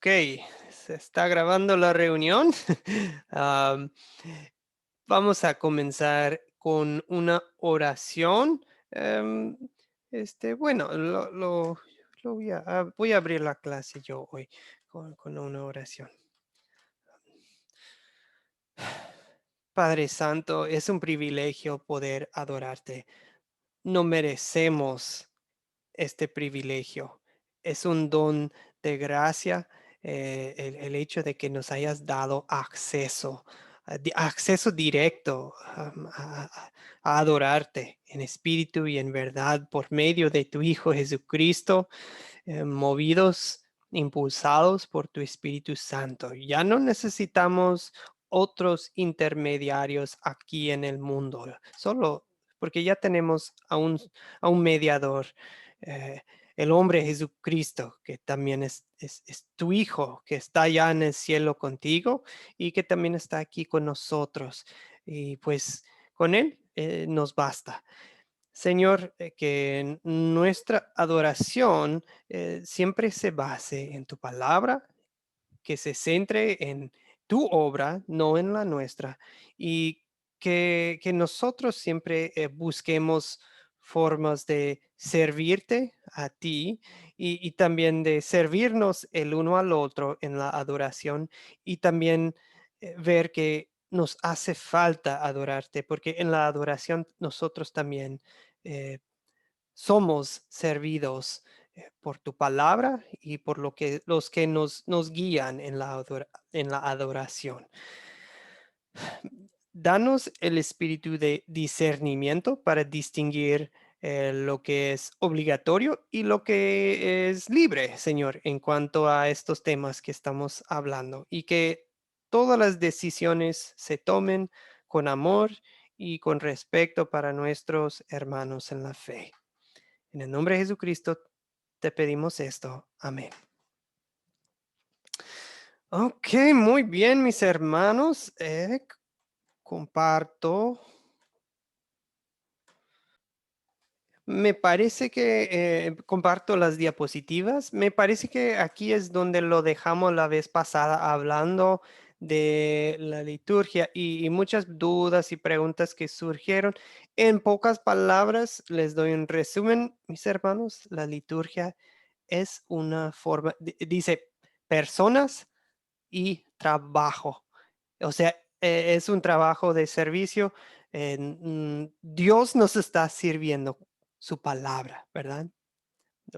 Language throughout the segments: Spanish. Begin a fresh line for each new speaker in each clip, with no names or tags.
Ok, se está grabando la reunión. Am, Vamos a comenzar con una oración. Em, bueno, voy a abrir la clase yo hoy con una oración. Padre Santo, es un privilegio poder adorarte. No merecemos este privilegio. Es un don de gracia, el hecho de que nos hayas dado acceso, acceso directo a adorarte en espíritu y en verdad por medio de tu Hijo Jesucristo, movidos, impulsados por tu Espíritu Santo. Ya no necesitamos otros intermediarios aquí en el mundo, solo porque ya tenemos a un mediador, eh, el hombre Jesucristo, que también es tu Hijo, que está ya en el cielo contigo y que también está aquí con nosotros. Y pues con él nos basta. Señor, que nuestra adoración siempre se base en tu palabra, que se centre en tu obra, no en la nuestra, y que nosotros siempre busquemos formas de servirte a ti y también de servirnos el uno al otro en la adoración y también ver que nos hace falta adorarte, porque en la adoración nosotros también eh, somos servidos por tu palabra y por los que nos guían en en la adoración. Danos el espíritu de discernimiento para distinguir lo que es obligatorio y lo que es libre, Señor, en cuanto a estos temas que estamos hablando, y que todas las decisiones se tomen con amor y con respeto para nuestros hermanos en la fe. En el nombre de Jesucristo te pedimos esto. Amén. Ok, muy bien, mis hermanos. Comparto. Me parece que comparto las diapositivas. Me parece que aquí es donde lo dejamos la vez pasada hablando de la liturgia y muchas dudas y preguntas que surgieron. En pocas palabras, les doy un resumen, mis hermanos. La liturgia es una forma, dice, personas y trabajo. O sea, es un trabajo de servicio. Dios nos está sirviendo su palabra, ¿verdad?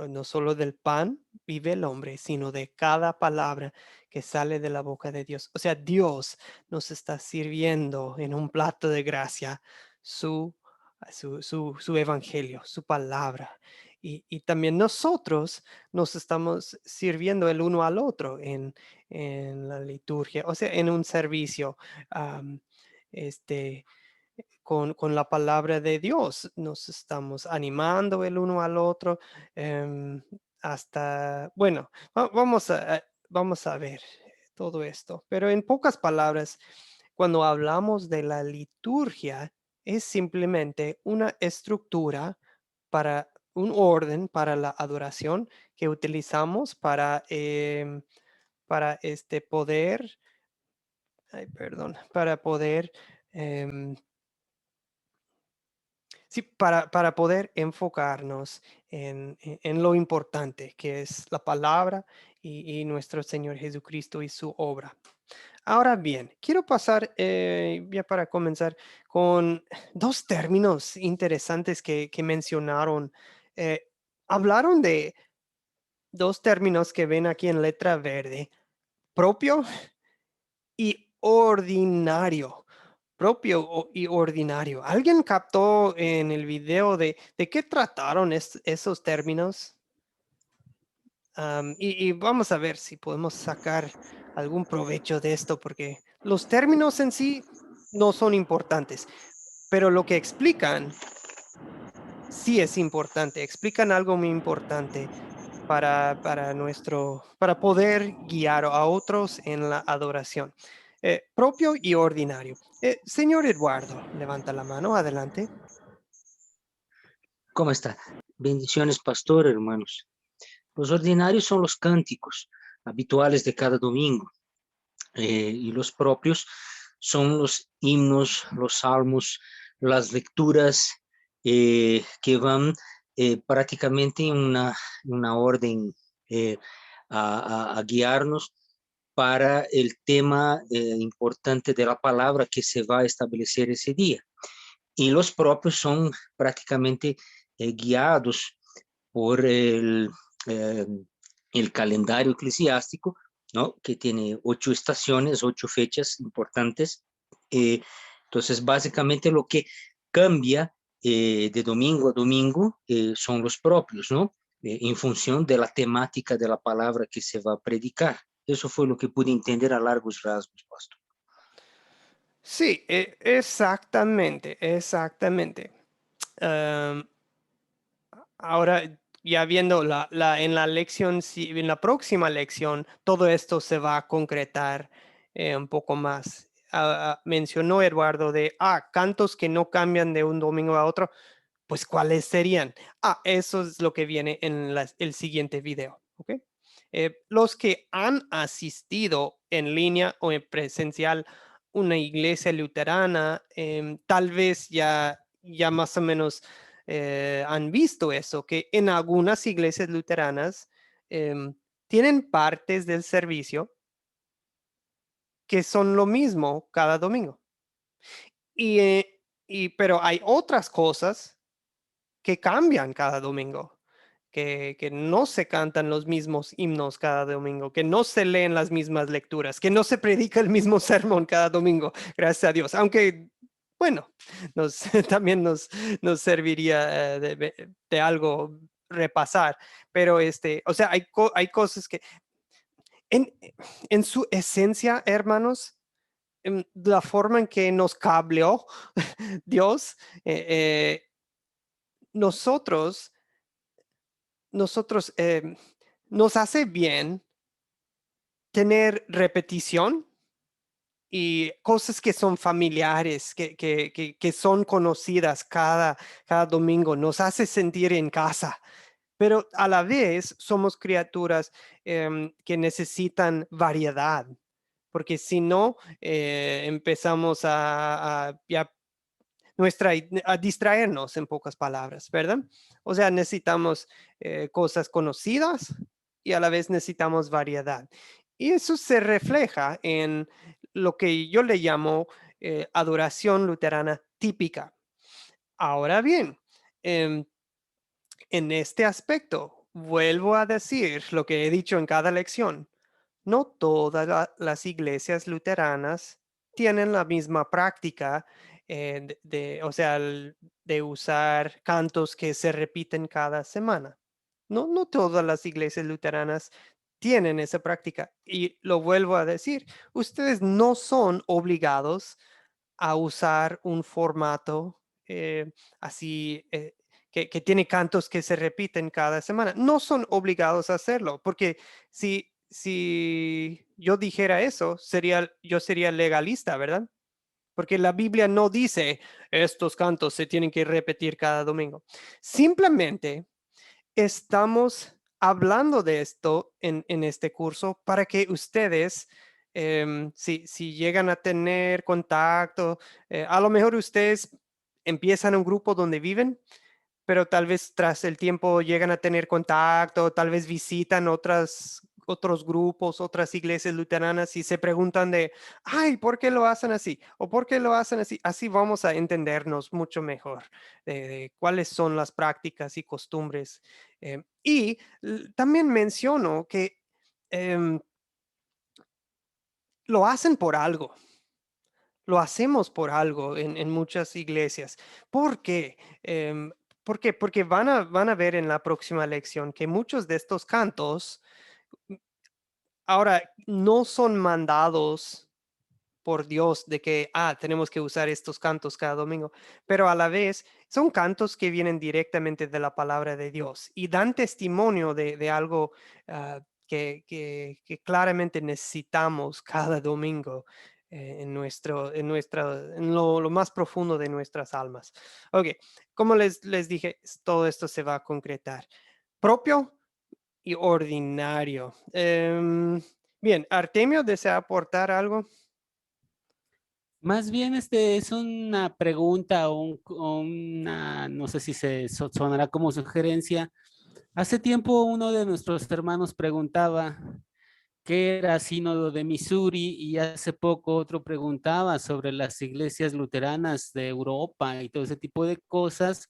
No solo del pan vive el hombre, sino de cada palabra que sale de la boca de Dios. O sea, Dios nos está sirviendo en un plato de gracia su, su evangelio, su palabra. Y también nosotros nos estamos sirviendo el uno al otro en la liturgia, o sea, en un servicio. am, este, con la palabra de Dios. Nos estamos animando el uno al otro hasta, bueno, vamos a ver todo esto. Pero en pocas palabras, cuando hablamos de la liturgia, es simplemente una estructura para un orden para la adoración que utilizamos para poder, ay, perdón, para poder em, sí, para poder enfocarnos en lo importante que es la palabra y nuestro Señor Jesucristo y su obra. Ahora bien, quiero pasar ya para comenzar con dos términos interesantes que mencionaron. Eh, Hablaron de dos términos que ven aquí en letra verde: propio y ordinario. Propio y ordinario. ¿Alguien captó en el video de qué trataron esos términos? Y vamos a ver si podemos sacar algún provecho de esto, porque los términos en sí no son importantes, pero lo que explican sí es importante. Explican algo muy importante para poder guiar a otros en la adoración. Propio y ordinario. Señor Eduardo, levanta la mano, adelante.
¿Cómo está? Bendiciones, pastor, hermanos. Los ordinarios son los cánticos. habituales de cada domingo. Y los propios son los himnos, los salmos, las lecturas que van prácticamente en una orden eh, a guiarnos para el tema importante de la palabra que se va a establecer ese día. Y los propios son prácticamente guiados por eh, el calendario eclesiástico, ¿no? Que tiene 8 estaciones, 8 fechas importantes. Eh, entonces, básicamente lo que cambia de domingo a domingo son los propios, ¿no? En función de la temática de la palabra que se va a predicar. Eso fue lo que pude entender a largos rasgos, pastor.
Sí, exactamente, exactamente. Am, Ahora, ya viendo en la lección, en la próxima lección, todo esto se va a concretar un poco más. Mencionó Eduardo cantos que no cambian de un domingo a otro. Pues, ¿cuáles serían? Eso es lo que viene en el siguiente video, ¿ok? Los que han asistido en línea o en presencial una iglesia luterana, tal vez ya más o menos han visto eso, que en algunas iglesias luteranas tienen partes del servicio que son lo mismo cada domingo. Pero hay otras cosas que cambian cada domingo, que no se cantan los mismos himnos cada domingo, que no se leen las mismas lecturas, que no se predica el mismo sermón cada domingo, gracias a Dios. Aunque, bueno, también nos serviría de algo repasar, pero o sea, hay cosas que en, en su esencia, hermanos, en la forma en que nos cableó Dios, eh, eh, nosotros nos hace bien tener repetición y cosas que son familiares, que son conocidas cada domingo, nos hace sentir en casa. Pero a la vez somos criaturas que necesitan variedad, porque si no, empezamos a distraernos en pocas palabras, ¿verdad? O sea, necesitamos cosas conocidas y a la vez necesitamos variedad. Y eso se refleja en lo que yo le llamo adoración luterana típica. Ahora bien, em, en este aspecto, vuelvo a decir lo que he dicho en cada lección. No todas las iglesias luteranas tienen la misma práctica o sea, de usar cantos que se repiten cada semana. No todas las iglesias luteranas tienen esa práctica. Y lo vuelvo a decir, ustedes no son obligados a usar un formato así que tiene cantos que se repiten cada semana. No son obligados a hacerlo, porque si yo dijera eso, yo sería legalista, ¿verdad? Porque la Biblia no dice estos cantos se tienen que repetir cada domingo. Simplemente estamos hablando de esto en este curso para que ustedes, si llegan a tener contacto, a lo mejor ustedes empiezan un grupo donde viven, pero tal vez tras el tiempo llegan a tener contacto, tal vez visitan otros grupos, otras iglesias luteranas y se preguntan ay, ¿por qué lo hacen así? ¿O por qué lo hacen así? Así vamos a entendernos mucho mejor de cuáles son las prácticas y costumbres. También menciono que em, lo hacen por algo. Lo hacemos por algo en muchas iglesias. ¿Por qué? ¿Por qué? Porque van a ver en la próxima lección que muchos de estos cantos ahora no son mandados por Dios de que, tenemos que usar estos cantos cada domingo, pero a la vez son cantos que vienen directamente de la palabra de Dios y dan testimonio de algo que claramente necesitamos cada domingo en lo más profundo de nuestras almas. Ok, como les dije, todo esto se va a concretar. Propio y ordinario. Bien, Artemio, ¿desea aportar algo?
Más bien, es una pregunta o una, no sé si sonará como sugerencia. Hace tiempo uno de nuestros hermanos preguntaba qué era Sínodo de Missouri y hace poco otro preguntaba sobre las iglesias luteranas de Europa y todo ese tipo de cosas.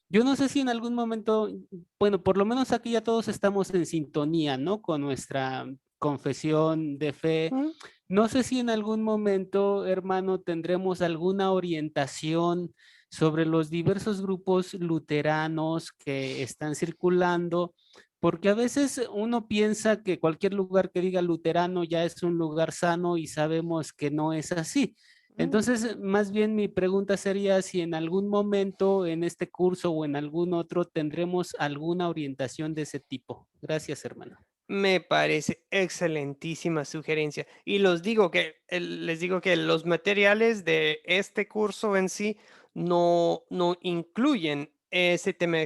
Yo no sé si en algún momento, bueno, por lo menos aquí ya todos estamos en sintonía, ¿no? Con nuestra confesión de fe.
Mm,
No sé si en algún momento, hermano, tendremos alguna orientación sobre los diversos grupos luteranos que están circulando, porque a veces uno piensa que cualquier lugar que diga luterano ya es un lugar sano y sabemos que no es así.
mm.
Entonces, más bien mi pregunta sería si en algún momento en este curso o en algún otro tendremos alguna orientación de ese tipo. Gracias, hermano.
Me parece excelentísima sugerencia. Y les digo que los materiales de este curso en sí no incluyen ese tema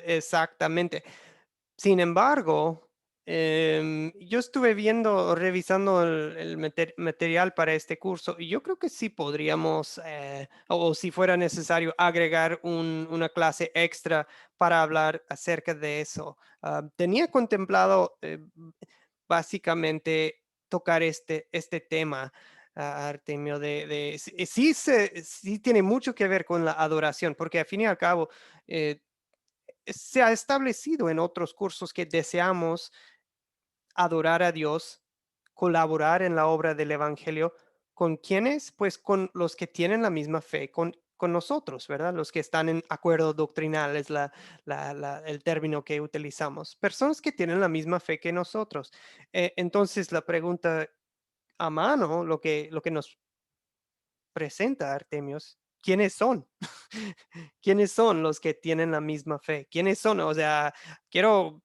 exactamente. Sin embargo, yo estuve revisando el material para este curso y yo creo que sí podríamos, o si fuera necesario, agregar una clase extra para hablar acerca de eso. Tenía contemplado básicamente tocar este tema, Artemio, sí tiene mucho que ver con la adoración, porque al fin y al cabo, eh, se ha establecido en otros cursos que deseamos adorar a Dios, colaborar en la obra del Evangelio. ¿Con quiénes? Pues con los que tienen la misma fe con nosotros, ¿verdad? Los que están en acuerdo doctrinal es el término que utilizamos. Personas que tienen la misma fe que nosotros. Entonces, la pregunta a mano, lo que nos presenta Artemios, ¿quiénes son? ¿Quiénes son los que tienen la misma fe? ¿Quiénes son? O sea, quiero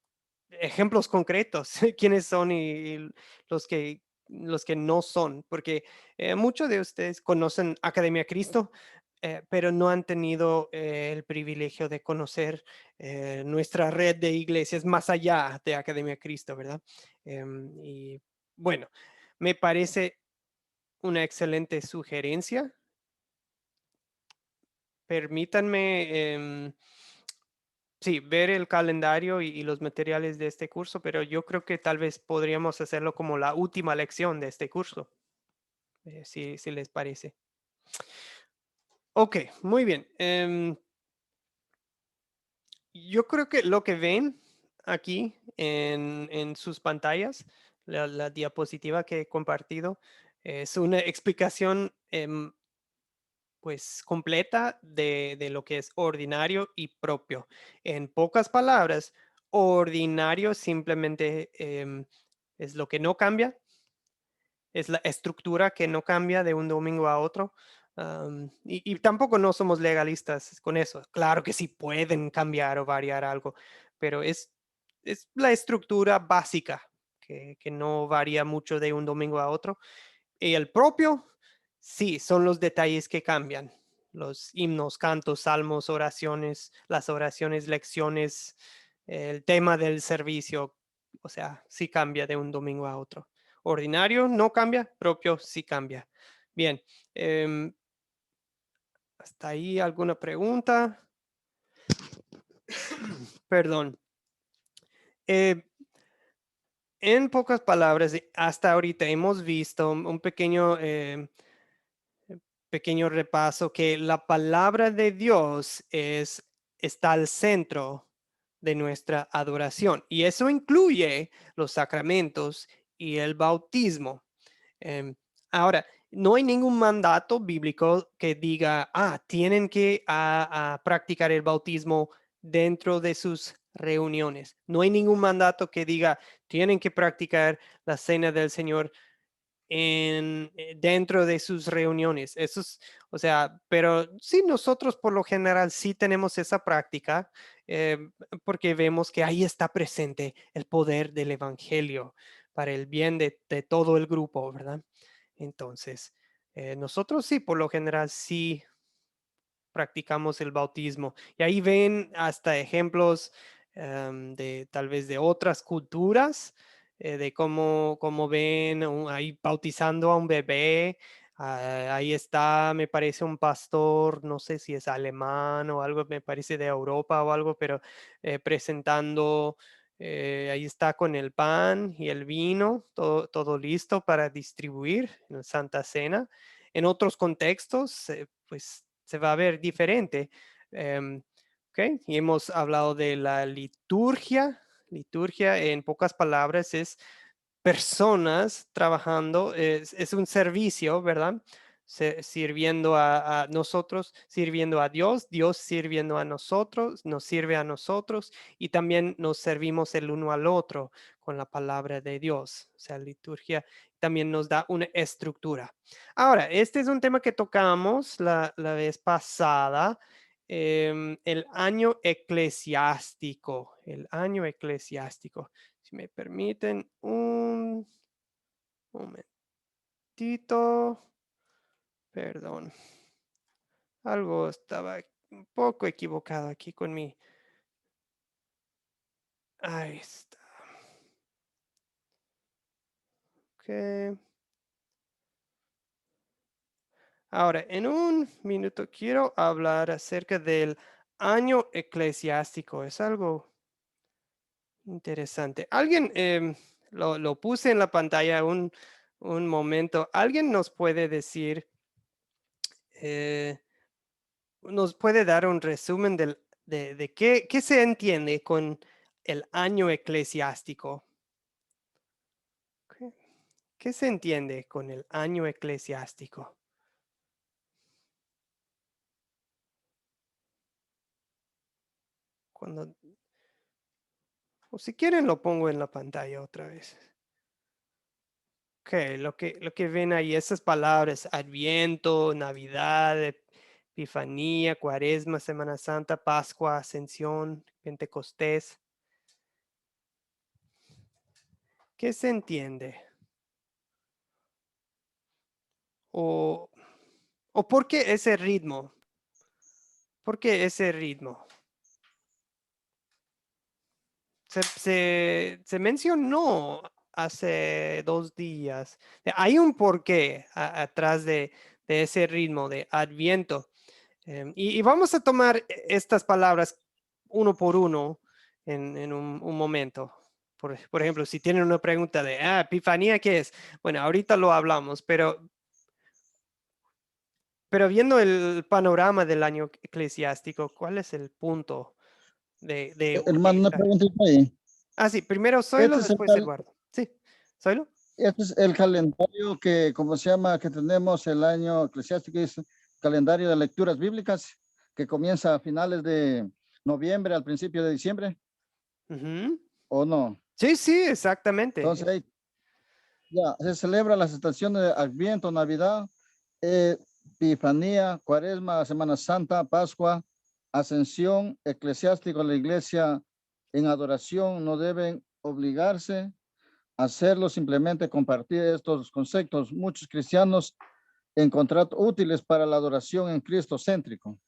ejemplos concretos. ¿Quiénes son y los que no son? Porque muchos de ustedes conocen Academia Cristo, pero no han tenido el privilegio de conocer nuestra red de iglesias más allá de Academia Cristo, ¿verdad? Y bueno, me parece una excelente sugerencia. Permítanme, sí, ver el calendario y los materiales de este curso, pero yo creo que tal vez podríamos hacerlo como la última lección de este curso, si les parece. Ok, muy bien. Yo creo que lo que ven aquí en sus pantallas, la diapositiva que he compartido, es una explicación pues completa de lo que es ordinario y propio. En pocas palabras, ordinario simplemente es lo que no cambia, es la estructura que no cambia de un domingo a otro. Y tampoco no somos legalistas con eso. Claro que sí pueden cambiar o variar algo, pero es la estructura básica que no varía mucho de un domingo a otro. Y el propio, sí, son los detalles que cambian. Los himnos, cantos, salmos, oraciones, las oraciones, lecciones, el tema del servicio, o sea, sí cambia de un domingo a otro. Ordinario no cambia, propio sí cambia. Bien, em, hasta ahí alguna pregunta. Perdón. Eh, en pocas palabras, hasta ahorita hemos visto un pequeño repaso que la palabra de Dios está al centro de nuestra adoración y eso incluye los sacramentos y el bautismo. Em, Ahora, no hay ningún mandato bíblico que diga, tienen que a practicar el bautismo dentro de sus reuniones. No hay ningún mandato que diga, tienen que practicar la cena del Señor dentro de sus reuniones. Eso es, o sea, pero sí, nosotros por lo general sí tenemos esa práctica eh, porque vemos que ahí está presente el poder del evangelio para el bien de todo el grupo, ¿verdad? Entonces, nosotros sí, por lo general sí practicamos el bautismo. Y ahí ven hasta ejemplos de tal vez de otras culturas, de cómo ven ahí bautizando a un bebé. Ahí está, me parece un pastor, no sé si es alemán o algo, me parece de Europa o algo, pero presentando, ahí está con el pan y el vino, todo listo para distribuir en la Santa Cena. En otros contextos, pues se va a ver diferente. Ok, y hemos hablado de la liturgia. Liturgia, en pocas palabras, es personas trabajando, es un servicio, ¿verdad? Sirviendo a nosotros, sirviendo a Dios, Dios sirviendo a nosotros, nos sirve a nosotros y también nos servimos el uno al otro con la palabra de Dios. O sea, liturgia también nos da una estructura. Ahora, este es un tema que tocamos la vez pasada, el año eclesiástico, el año eclesiástico. Si me permiten un momentito, perdón, algo estaba un poco equivocado aquí con mi. Ahí está. Ok. Ahora, en un minuto quiero hablar acerca del año eclesiástico. Es algo interesante. Alguien, lo puse en la pantalla un momento. ¿Alguien nos puede decir, nos puede dar un resumen de qué se entiende con el año eclesiástico? ¿Qué se entiende con el año eclesiástico? O si quieren lo pongo en la pantalla otra vez. Ok, lo que ven ahí, esas palabras, Adviento, Navidad, Epifanía, Cuaresma, Semana Santa, Pascua, Ascensión, Pentecostés. ¿Qué se entiende? ¿O por qué ese ritmo? ¿Por qué ese ritmo? Se mencionó hace 2 días. Hay un porqué atrás de ese ritmo de Adviento. Y vamos a tomar estas palabras uno por uno en un momento. Por ejemplo, si tienen una pregunta de, Epifanía, ¿qué es? Bueno, ahorita lo hablamos, pero viendo el panorama del año eclesiástico, ¿cuál es el punto de
Hermano, una
utilizar?
preguntita ahí.
Sí, primero Zoilo,
Este es
después Eduardo. Sí, Zoilo.
este es el calendario que, ¿cómo se llama? Que tenemos el año eclesiástico, es calendario de lecturas bíblicas, que comienza a finales de noviembre, al principio de diciembre,
Ujú.
¿o no?
Sí, exactamente.
Entonces ahí ya se celebra las estaciones de Adviento, Navidad, Epifanía, Cuaresma, Semana Santa, Pascua, Ascensión, eclesiástico, la iglesia en adoración no deben obligarse a hacerlo, simplemente compartir estos conceptos. Muchos cristianos encontrar útiles para la adoración en Cristo céntrico.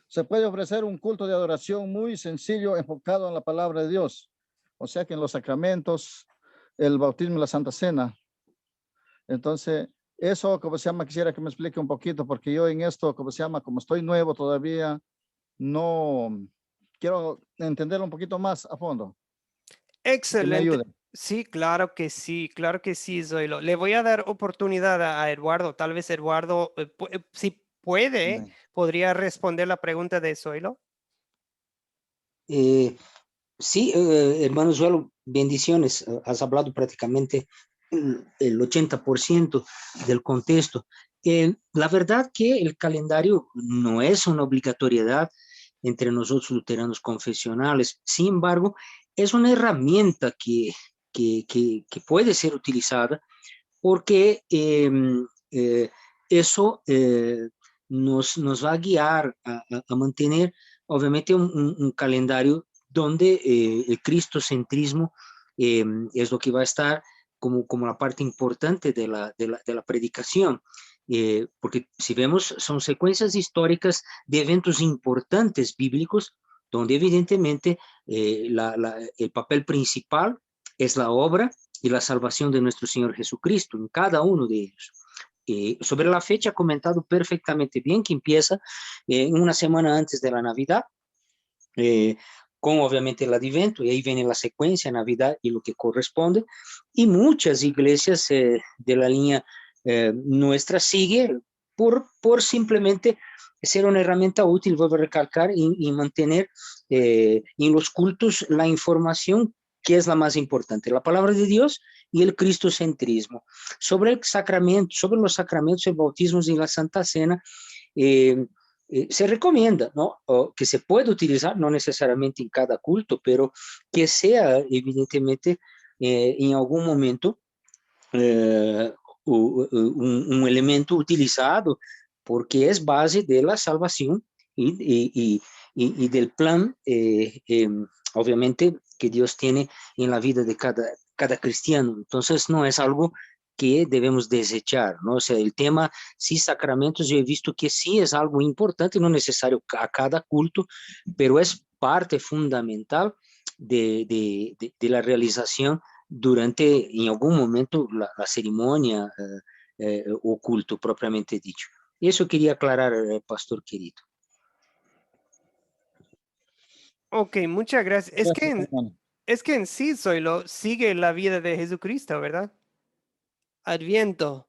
Se puede ofrecer un culto de adoración muy sencillo, enfocado en la palabra de Dios. O sea que en los sacramentos, el bautismo y la Santa Cena. Entonces, eso, como se llama, quisiera que me explique un poquito, porque yo en esto, como se llama, como estoy nuevo todavía, no quiero entenderlo un poquito más a fondo. Que me
Excelente.
ayude.
Sí, claro que sí, Zoilo. Le voy a dar oportunidad a Eduardo. Tal vez Eduardo, si puede, podría responder la pregunta de Zoilo.
Sí, hermano Zuelo, bendiciones. Has hablado prácticamente el 80% del contexto. La verdad que el calendario no es una obligatoriedad entre nosotros luteranos confesionales. Sin embargo, es una herramienta que puede ser utilizada porque eso nos va a guiar a mantener, obviamente, un calendario donde el cristocentrismo es lo que va a estar como la parte importante de la predicación. Porque si vemos, son secuencias históricas de eventos importantes bíblicos donde evidentemente el papel principal es la obra y la salvación de nuestro Señor Jesucristo en cada uno de ellos. Sobre la fecha, ha comentado perfectamente bien que empieza una semana antes de la Navidad, con obviamente el Adviento, y ahí viene la secuencia, Navidad y lo que corresponde, y muchas iglesias de la línea nuestra sigue por simplemente ser una herramienta útil, vuelvo a recalcar, y mantener en los cultos la información que es la más importante, la palabra de Dios y el cristocentrismo. Sobre el sacramento, sobre los sacramentos, el bautismo y la Santa Cena, se recomienda, ¿no? Que se puede utilizar, no necesariamente en cada culto, pero que sea evidentemente en algún momento un elemento utilizado, porque es base de la salvación y del plan, obviamente, que Dios tiene en la vida de cada cristiano. Entonces, no es algo que debemos desechar, ¿no? O sea, el tema, sí, sacramentos, yo he visto que sí es algo importante, no necesario a cada culto, pero es parte fundamental de la realización durante, en algún momento, la ceremonia o culto propiamente dicho. Eso quería aclarar, pastor querido.
Ok, muchas gracias.
Gracias, hermano.
Es que en sí sigue la vida de Jesucristo, ¿verdad? Adviento,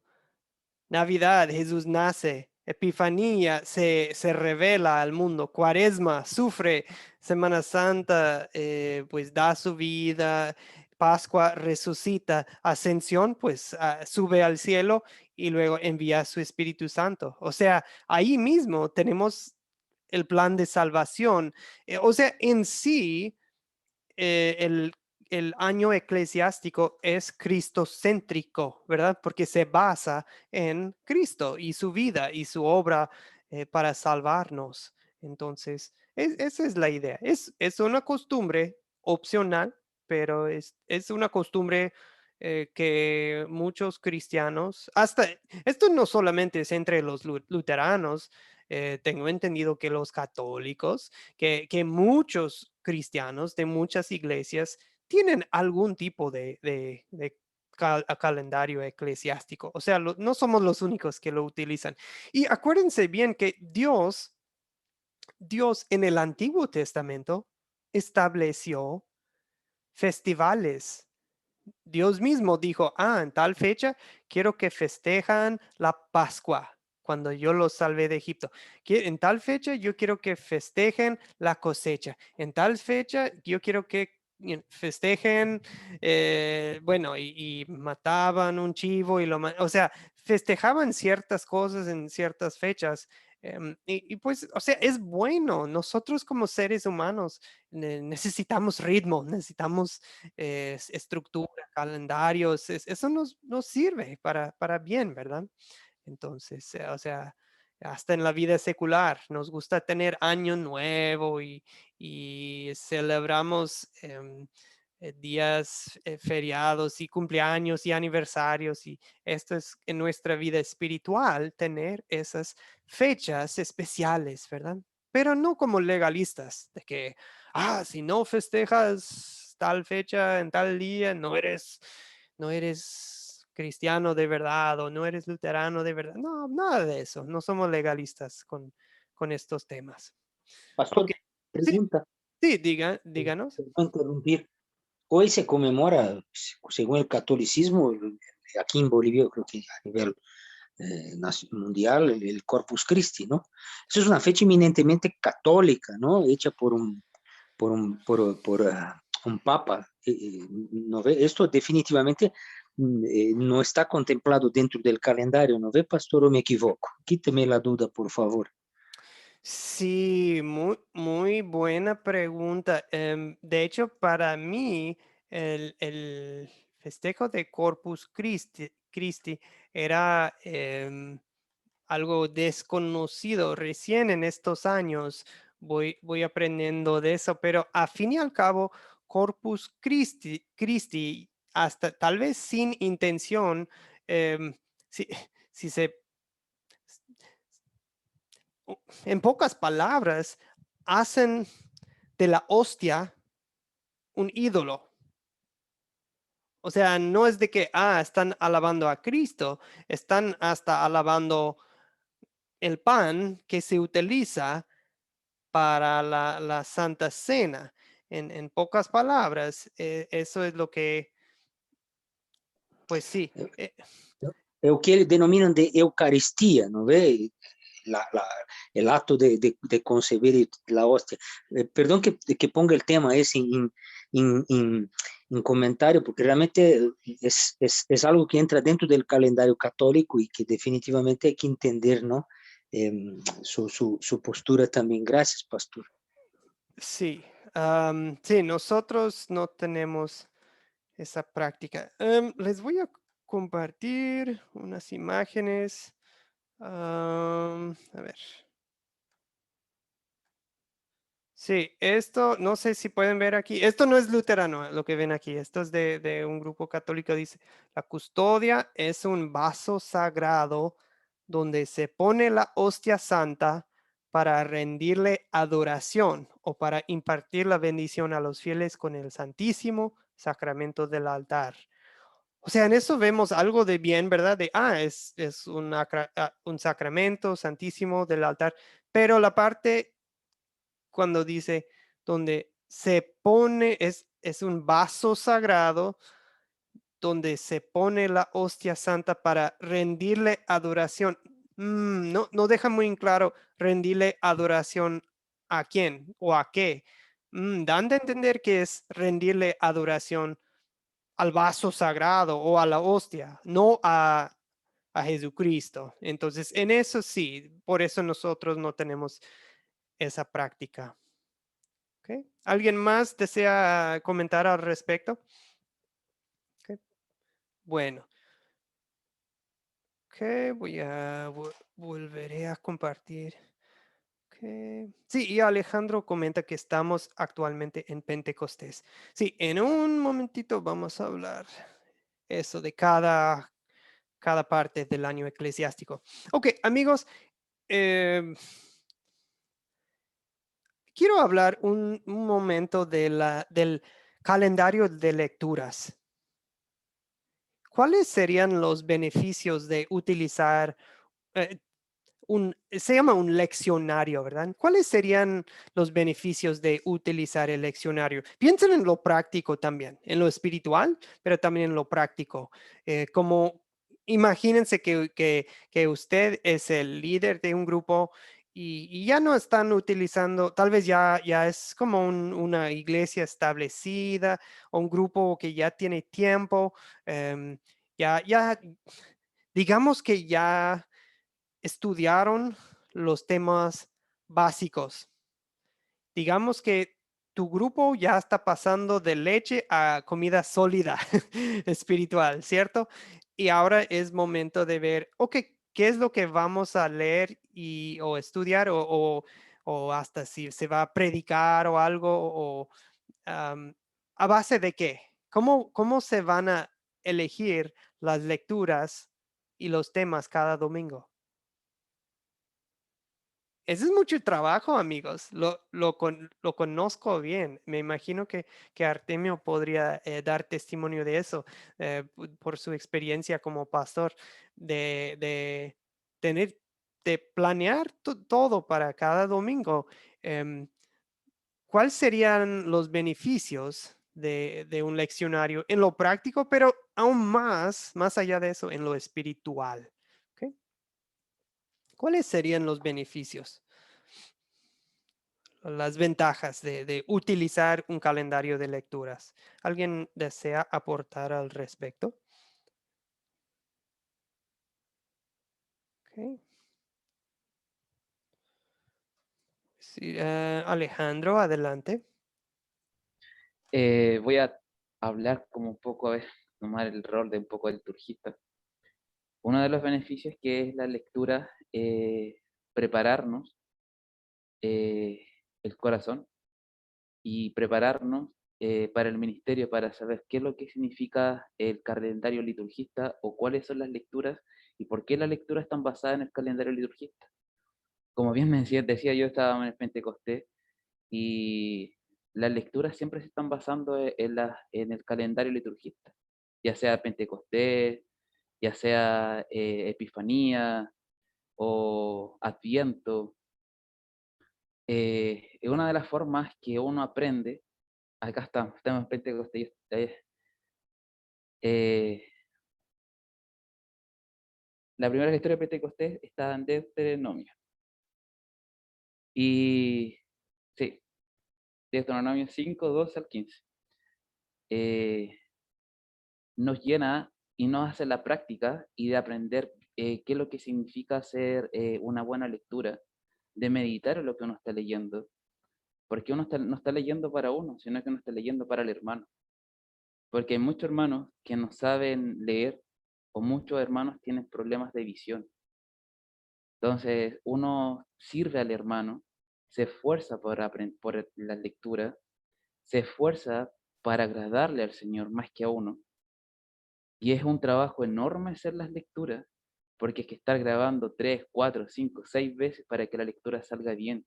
Navidad, Jesús nace. Epifanía se revela al mundo. Cuaresma sufre. Semana Santa, pues da su vida. Pascua resucita. Ascensión, pues sube al cielo y luego envía su Espíritu Santo. O sea, ahí mismo tenemos el plan de salvación. O sea, en sí, el año eclesiástico es cristocéntrico, ¿verdad? Porque se basa en Cristo y su vida y su obra para salvarnos. Entonces, esa es la idea. Es una costumbre opcional, pero es una costumbre que muchos cristianos, hasta esto no solamente es entre los luteranos, tengo entendido que los católicos, que muchos cristianos de muchas iglesias tienen algún tipo de calendario eclesiástico. O sea, no somos los únicos que lo utilizan. Y acuérdense bien que Dios en el Antiguo Testamento estableció festivales. Dios mismo dijo, en tal fecha quiero que festejan la Pascua, cuando yo los salvé de Egipto. En tal fecha yo quiero que festejen la cosecha. En tal fecha yo quiero que festejen, bueno, y mataban un chivo o sea, festejaban ciertas cosas en ciertas fechas. Y pues, o sea, es bueno. Nosotros como seres humanos necesitamos ritmo, necesitamos estructura, calendarios, eso nos sirve para bien, ¿verdad? Entonces, o sea, hasta en la vida secular nos gusta tener año nuevo y celebramos días feriados y cumpleaños y aniversarios, y esto es en nuestra vida espiritual, tener esas fechas especiales, ¿verdad? Pero no como legalistas, de que si no festejas tal fecha en tal día, no eres cristiano de verdad o no eres luterano de verdad. No, nada de eso. No somos legalistas con estos temas. Ok,
Pastor,
sí,
pregunta,
sí, díganos.
voy a interrumpir. Hoy se conmemora, según el catolicismo, aquí en Bolivia, creo que a nivel mundial, el Corpus Christi, ¿no? Eso es una fecha eminentemente católica, ¿no? Hecha por un papa. ¿No ve? Esto definitivamente no está contemplado dentro del calendario, ¿no ve, pastor, o me equivoco? Quíteme la duda, por favor.
Sí, muy buena pregunta. De hecho, para mí, el festejo de Corpus Christi era algo desconocido. Recién en estos años voy aprendiendo de eso, pero a fin y al cabo, Corpus Christi, hasta tal vez sin intención, si, si se en pocas palabras, hacen de la hostia un ídolo. O sea, no es de que, están alabando a Cristo, están hasta alabando el pan que se utiliza para la Santa Cena. En pocas palabras, eso es lo que, pues sí.
É o que eles denominam de Eucaristia, não é? El acto de concebir la hostia. Perdón que ponga el tema ese en comentario, porque realmente es algo que entra dentro del calendario católico y que definitivamente hay que entender, ¿no? Su postura también. Gracias, pastor.
Sí, sí, nosotros no tenemos esa práctica. Les voy a compartir unas imágenes. A ver. Sí, esto, no sé si pueden ver aquí, esto no es luterano, lo que ven aquí, esto es de un grupo católico, dice, la custodia es un vaso sagrado donde se pone la hostia santa para rendirle adoración o para impartir la bendición a los fieles con el santísimo sacramento del altar. O sea, en eso vemos algo de bien, ¿verdad? De, es un sacramento santísimo del altar, pero la parte cuando dice donde se pone, es un vaso sagrado donde se pone la hostia santa para rendirle adoración. No deja muy en claro rendirle adoración a quién o a qué. Dan de entender que es rendirle adoración al vaso sagrado o a la hostia, no a Jesucristo. Entonces, en eso sí, por eso nosotros no tenemos esa práctica. Okay. ¿Alguien más desea comentar al respecto? Okay. Bueno. Okay, volveré a compartir. Okay. Sí, y Alejandro comenta que estamos actualmente en Pentecostés. Sí, en un momentito vamos a hablar eso de cada parte del año eclesiástico. Ok, amigos, quiero hablar un momento del calendario de lecturas. ¿Cuáles serían los beneficios de utilizar se llama un leccionario, ¿verdad? ¿Cuáles serían los beneficios de utilizar el leccionario? Piensen en lo práctico también, en lo espiritual, pero también en lo práctico. Como imagínense que usted es el líder de un grupo y ya no están utilizando, tal vez ya es como una iglesia establecida o un grupo que ya tiene tiempo, ya, digamos que ya estudiaron los temas básicos. Digamos que tu grupo ya está pasando de leche a comida sólida espiritual, ¿cierto? Y ahora es momento de ver, ok, ¿qué es lo que vamos a leer o estudiar o hasta si se va a predicar o algo o a base de qué? ¿Cómo se van a elegir las lecturas y los temas cada domingo? Ese es mucho trabajo, amigos. Lo conozco bien. Me imagino que Artemio podría dar testimonio de eso por su experiencia como pastor, de tener, de planear todo para cada domingo. Em, ¿Cuáles serían los beneficios de un leccionario en lo práctico, pero aún más allá de eso, en lo espiritual? ¿Ok? ¿Cuáles serían los beneficios? Las ventajas de utilizar un calendario de lecturas. ¿Alguien desea aportar al respecto? Okay. Sí, Alejandro, adelante.
Voy a hablar como un poco, a ver, tomar el rol de un poco de liturgista. Uno de los beneficios que es la lectura, prepararnos el corazón y prepararnos para el ministerio, para saber qué es lo que significa el calendario liturgista o cuáles son las lecturas y por qué las lecturas están basadas en el calendario liturgista. Como bien me decía, yo estaba en el Pentecostés y las lecturas siempre se están basando en el calendario liturgista, ya sea Pentecostés, ya sea Epifanía o Adviento. Es una de las formas que uno aprende. Acá estamos en Pentecostés. eh, la primera lectura de Pentecostés está en Deuteronomio. Y sí, Deuteronomio 5, 12 al 15. Nos llena y nos hace la práctica y de aprender qué es lo que significa hacer una buena lectura, de meditar en lo que uno está leyendo, porque no está leyendo para uno, sino que uno está leyendo para el hermano. Porque hay muchos hermanos que no saben leer o muchos hermanos tienen problemas de visión. Entonces, uno sirve al hermano, se esfuerza por la lectura, se esfuerza para agradarle al Señor más que a uno. Y es un trabajo enorme hacer las lecturas, porque es que estar grabando 3, 4, 5, 6 veces para que la lectura salga bien.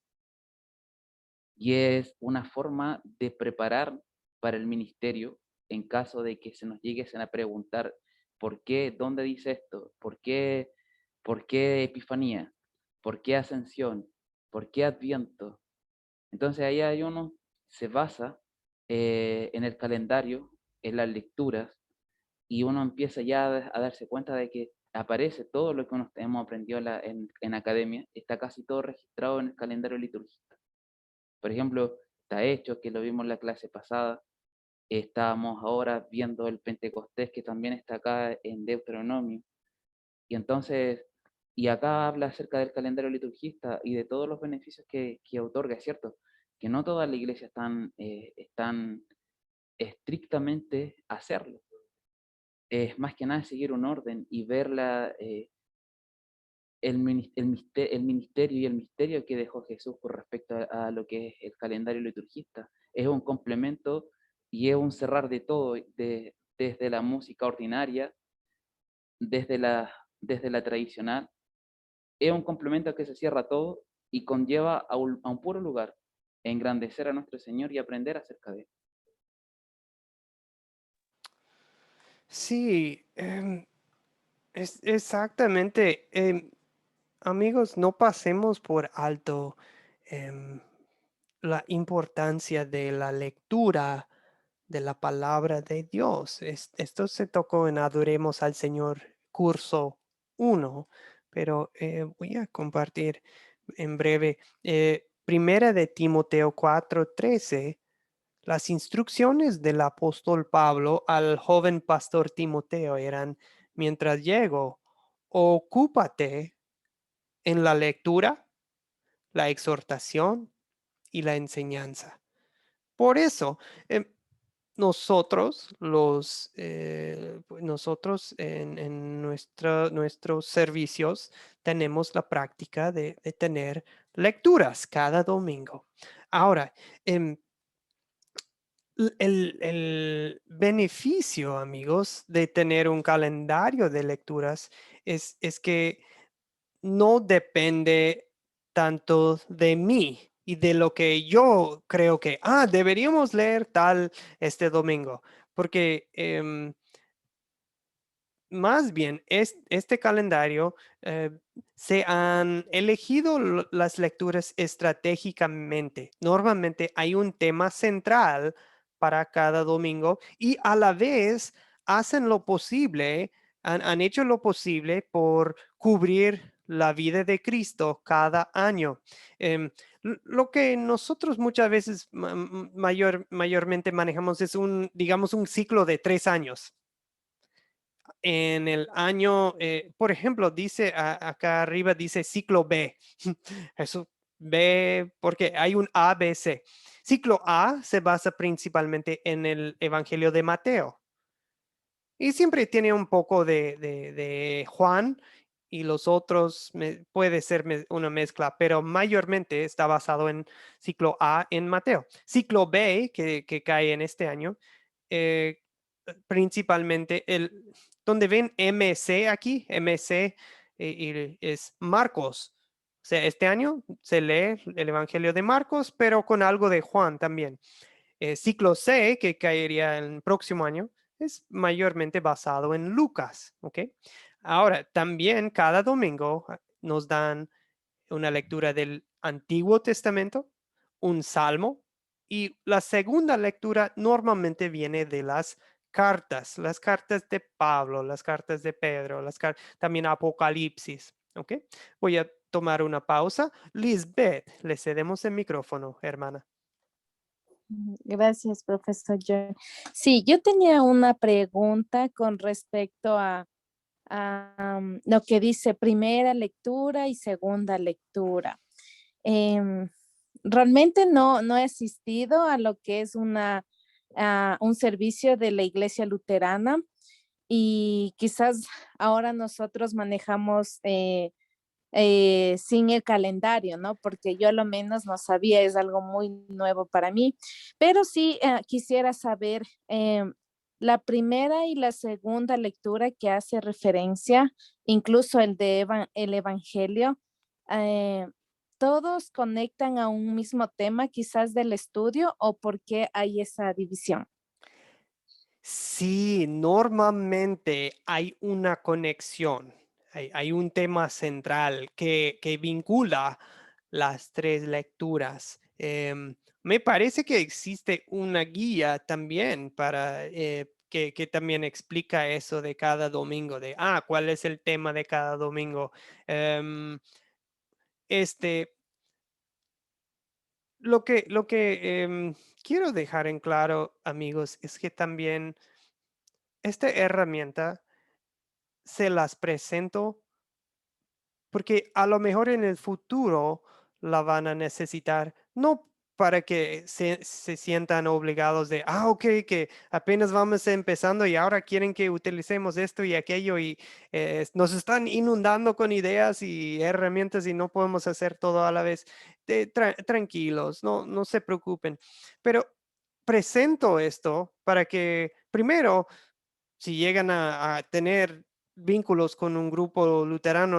Y es una forma de preparar para el ministerio en caso de que se nos lleguen a preguntar por qué, dónde dice esto, por qué Epifanía, por qué Ascensión, por qué Adviento. Entonces ahí hay uno se basa en el calendario, en las lecturas, y uno empieza ya a darse cuenta de que aparece todo lo que hemos aprendido en academia, está casi todo registrado en el calendario litúrgico. Por ejemplo, está Hechos, que lo vimos en la clase pasada. Estábamos ahora viendo el Pentecostés, que también está acá en Deuteronomio. Y entonces, y acá habla acerca del calendario liturgista y de todos los beneficios que otorga, es cierto, que no todas las iglesias están estrictamente a hacerlo. Es más que nada seguir un orden y ver el ministerio y el misterio que dejó Jesús con respecto a lo que es el calendario liturgista. Es un complemento y es un cerrar de todo, desde la música ordinaria, desde desde la tradicional. Es un complemento que se cierra todo y conlleva a un puro lugar, engrandecer a nuestro Señor y aprender acerca de él.
Sí, exactamente. Amigos, no pasemos por alto em, la importancia de la lectura de la palabra de Dios. Esto se tocó en Adoremos al Señor curso 1, pero voy a compartir en breve. Primera de Timoteo 4:13, las instrucciones del apóstol Pablo al joven pastor Timoteo eran: mientras llego, ocúpate en la lectura, la exhortación y la enseñanza. Por eso, nosotros en nuestros servicios tenemos la práctica de tener lecturas cada domingo. Ahora, el beneficio, amigos, de tener un calendario de lecturas es que no depende tanto de mí y de lo que yo creo que, deberíamos leer tal este domingo, porque más bien este calendario se han elegido las lecturas estratégicamente. Normalmente hay un tema central para cada domingo y a la vez hacen lo posible, han hecho lo posible por cubrir la vida de Cristo cada año. Lo que nosotros muchas veces mayormente manejamos es digamos, un ciclo de 3 años. En el año, por ejemplo, dice acá arriba, dice ciclo B. Eso B, porque hay un A, B, C. Ciclo A se basa principalmente en el Evangelio de Mateo. Y siempre tiene un poco de Juan y los otros, puede ser una mezcla, pero mayormente está basado en ciclo A en Mateo. Ciclo B, que cae en este año, principalmente donde ven MC aquí, MC es Marcos. O sea, este año se lee el Evangelio de Marcos, pero con algo de Juan también. Ciclo C, que caería el próximo año, es mayormente basado en Lucas, ¿ok? Ahora, también cada domingo nos dan una lectura del Antiguo Testamento, un salmo, y la segunda lectura normalmente viene de las cartas de Pablo, las cartas de Pedro, también Apocalipsis, ¿ok? Voy a tomar una pausa. Lisbeth, le cedemos el micrófono, hermana.
Gracias, profesor John. Sí, yo tenía una pregunta con respecto a lo que dice primera lectura y segunda lectura. Em, Realmente no he asistido a lo que es un servicio de la Iglesia Luterana y quizás ahora nosotros manejamos sin el calendario, ¿no? Porque yo a lo menos no sabía, es algo muy nuevo para mí, pero sí quisiera saber la primera y la segunda lectura que hace referencia, incluso el Evangelio, eh, ¿todos conectan a un mismo tema quizás del estudio o por qué hay esa división?
Sí, normalmente hay una conexión, hay un tema central que vincula las tres lecturas. Me parece que existe una guía también para que también explica eso de cada domingo, cuál es el tema de cada domingo. Em, este, lo que quiero dejar en claro, amigos, es que también esta herramienta se las presento porque a lo mejor en el futuro la van a necesitar, no para que se sientan obligados de, ok, que apenas vamos empezando y ahora quieren que utilicemos esto y aquello y nos están inundando con ideas y herramientas y no podemos hacer todo a la vez. Tranquilos, no se preocupen. Pero presento esto para que primero si llegan a tener vínculos con un grupo luterano,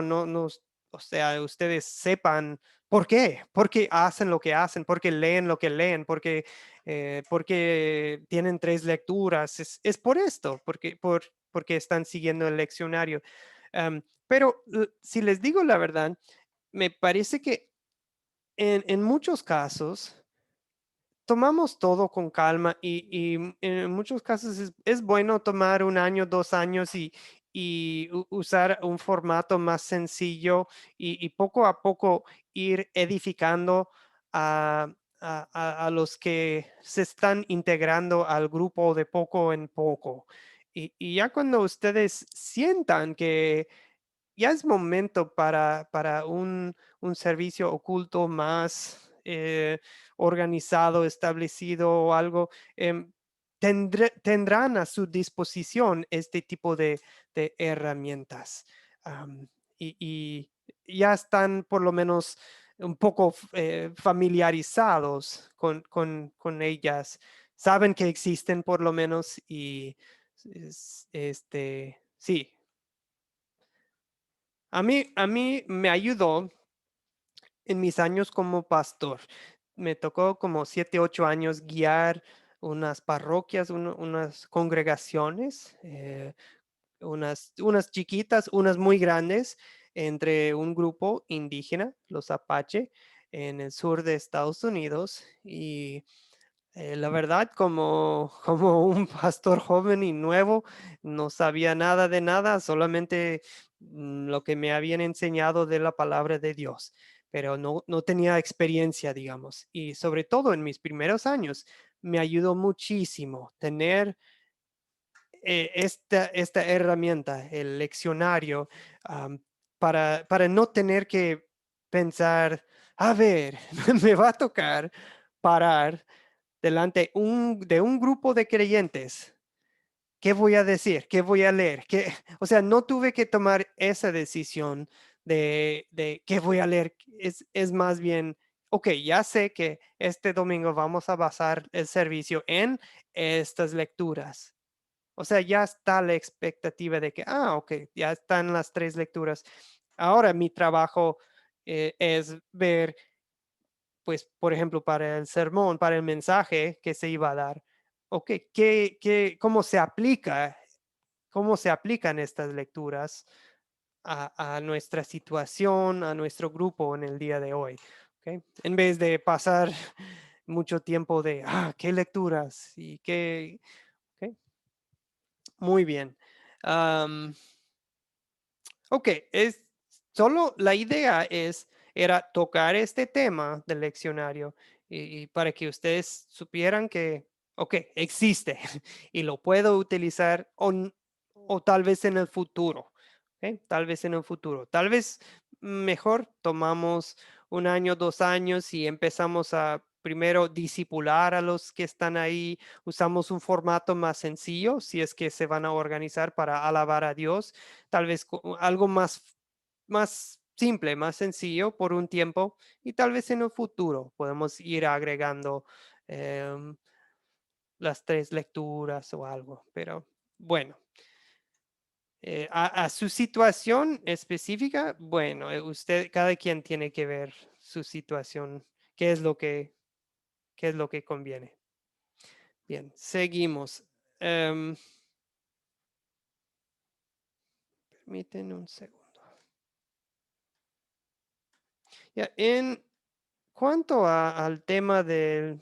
o sea, ustedes sepan por qué hacen lo que hacen, por qué leen lo que leen, porque tienen tres lecturas. Es por esto, porque están siguiendo el leccionario. Pero si les digo la verdad, me parece que en muchos casos, tomamos todo con calma y en muchos casos es bueno tomar un año, 2 años y usar un formato más sencillo y poco a poco ir edificando a los que se están integrando al grupo de poco en poco. Y ya cuando ustedes sientan que ya es momento para un servicio oculto más organizado, establecido o algo, tendrán a su disposición este tipo de herramientas. Am, y ya están por lo menos un poco familiarizados con ellas. Saben que existen por lo menos y sí, a mí me ayudó en mis años como pastor. Me tocó como 7, 8 años guiar unas parroquias, unas congregaciones, unas chiquitas, unas muy grandes, entre un grupo indígena, los Apache, en el sur de Estados Unidos. Y la verdad, como un pastor joven y nuevo, no sabía nada de nada, solamente lo que me habían enseñado de la palabra de Dios, pero no tenía experiencia, digamos. Y sobre todo en mis primeros años, me ayudó muchísimo tener esta herramienta, el leccionario, para no tener que pensar, a ver, me va a tocar parar delante de un grupo de creyentes. ¿Qué voy a decir? ¿Qué voy a leer? O sea, no tuve que tomar esa decisión de qué voy a leer. Es más bien, ok, ya sé que este domingo vamos a basar el servicio en estas lecturas. O sea, ya está la expectativa de que, ok, ya están las tres lecturas. Ahora mi trabajo es ver pues, por ejemplo, para el sermón, para el mensaje que se iba a dar. Ok, cómo se aplican estas lecturas a nuestra situación, a nuestro grupo en el día de hoy? ¿Ok? En vez de pasar mucho tiempo de, qué lecturas y qué. ¿Ok? Muy bien. Ok, solo la idea era tocar este tema del leccionario y para que ustedes supieran que, ok, existe y lo puedo utilizar o tal vez en el futuro. ¿Ok? Tal vez en el futuro. Tal vez mejor tomamos 1 año, 2 años y empezamos a primero disipular a los que están ahí. Usamos un formato más sencillo si es que se van a organizar para alabar a Dios. Tal vez algo más simple, más sencillo por un tiempo y tal vez en el futuro podemos ir agregando las 3 lecturas o algo, pero bueno. A su situación específica, bueno, cada quien tiene que ver su situación, qué es lo que conviene. Bien, seguimos. Permítanme un segundo. Ya, en cuanto al tema de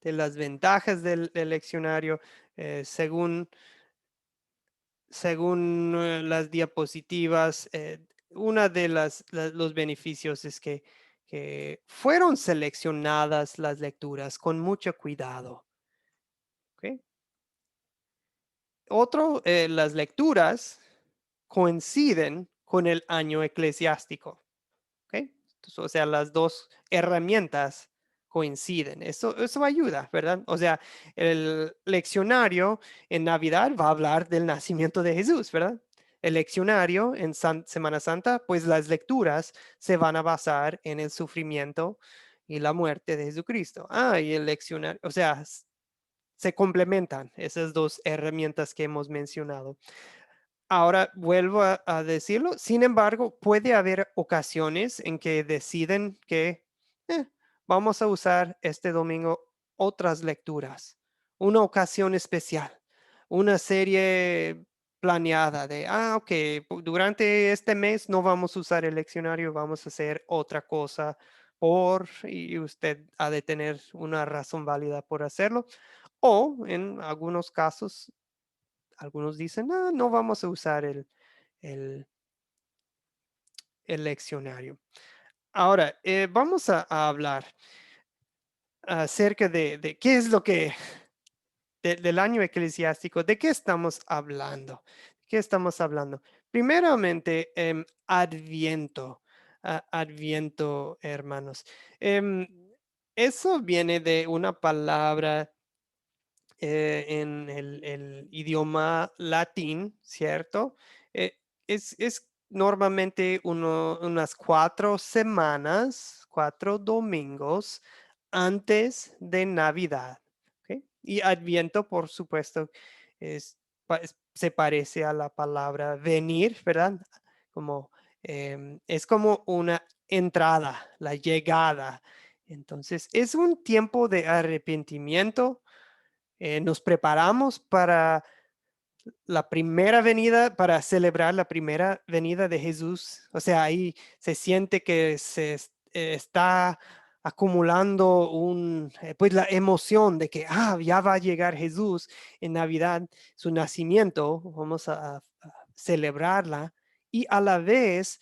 las ventajas del leccionario, según las diapositivas, una de los beneficios es que fueron seleccionadas las lecturas con mucho cuidado. ¿Ok? Otro, las lecturas coinciden con el año eclesiástico. ¿Ok? Entonces, o sea, las dos herramientas coinciden. Eso ayuda, ¿verdad? O sea, el leccionario en Navidad va a hablar del nacimiento de Jesús, ¿verdad? El leccionario en Semana Santa, pues las lecturas se van a basar en el sufrimiento y la muerte de Jesucristo. Y el leccionario, o sea, se complementan esas dos herramientas que hemos mencionado. Ahora vuelvo a decirlo, sin embargo, puede haber ocasiones en que deciden que vamos a usar este domingo otras lecturas, una ocasión especial, una serie planeada de, ok, durante este mes no vamos a usar el leccionario, vamos a hacer otra cosa y usted ha de tener una razón válida por hacerlo. O en algunos casos, algunos dicen, no vamos a usar el, el leccionario. Ahora, vamos a hablar acerca de qué es lo que, del año eclesiástico, de qué estamos hablando. ¿Qué estamos hablando? Primeramente, Adviento. Adviento, hermanos. Eso viene de una palabra en el idioma latín, ¿cierto? Es normalmente unas 4 semanas, 4 domingos antes de Navidad. ¿Ok? Y Adviento, por supuesto, se parece a la palabra venir, ¿verdad? Es como una entrada, la llegada. Entonces, es un tiempo de arrepentimiento. Nos preparamos para la primera venida, para celebrar la primera venida de Jesús. O sea, ahí se siente que está acumulando pues la emoción de que ya va a llegar Jesús en Navidad, su nacimiento, vamos a celebrarla, y a la vez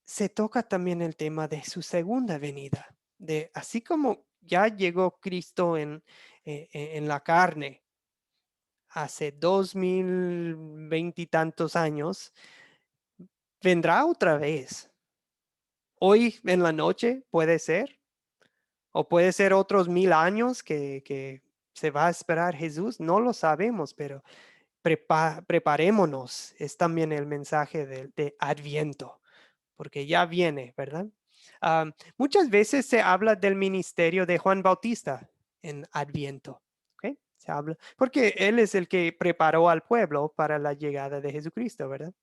se toca también el tema de su segunda venida, de así como ya llegó Cristo en la carne hace 2020 y tantos años, vendrá otra vez. Hoy en la noche puede ser, o puede ser otros 1000 años que se va a esperar Jesús, no lo sabemos, pero preparémonos, es también el mensaje de Adviento, porque ya viene, ¿verdad? Muchas veces se habla del ministerio de Juan Bautista en Adviento. ¿Ok? Se habla, porque él es el que preparó al pueblo para la llegada de Jesucristo, ¿verdad?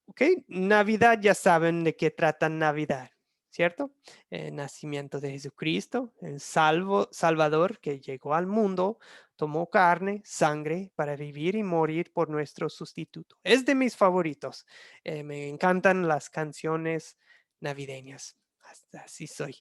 ¿Ok? Navidad, ya saben de qué trata Navidad. ¿cierto? El nacimiento de Jesucristo, el Salvador que llegó al mundo, tomó carne, sangre para vivir y morir por nuestro sustituto. Es de mis favoritos. Me encantan las canciones navideñas. Así soy.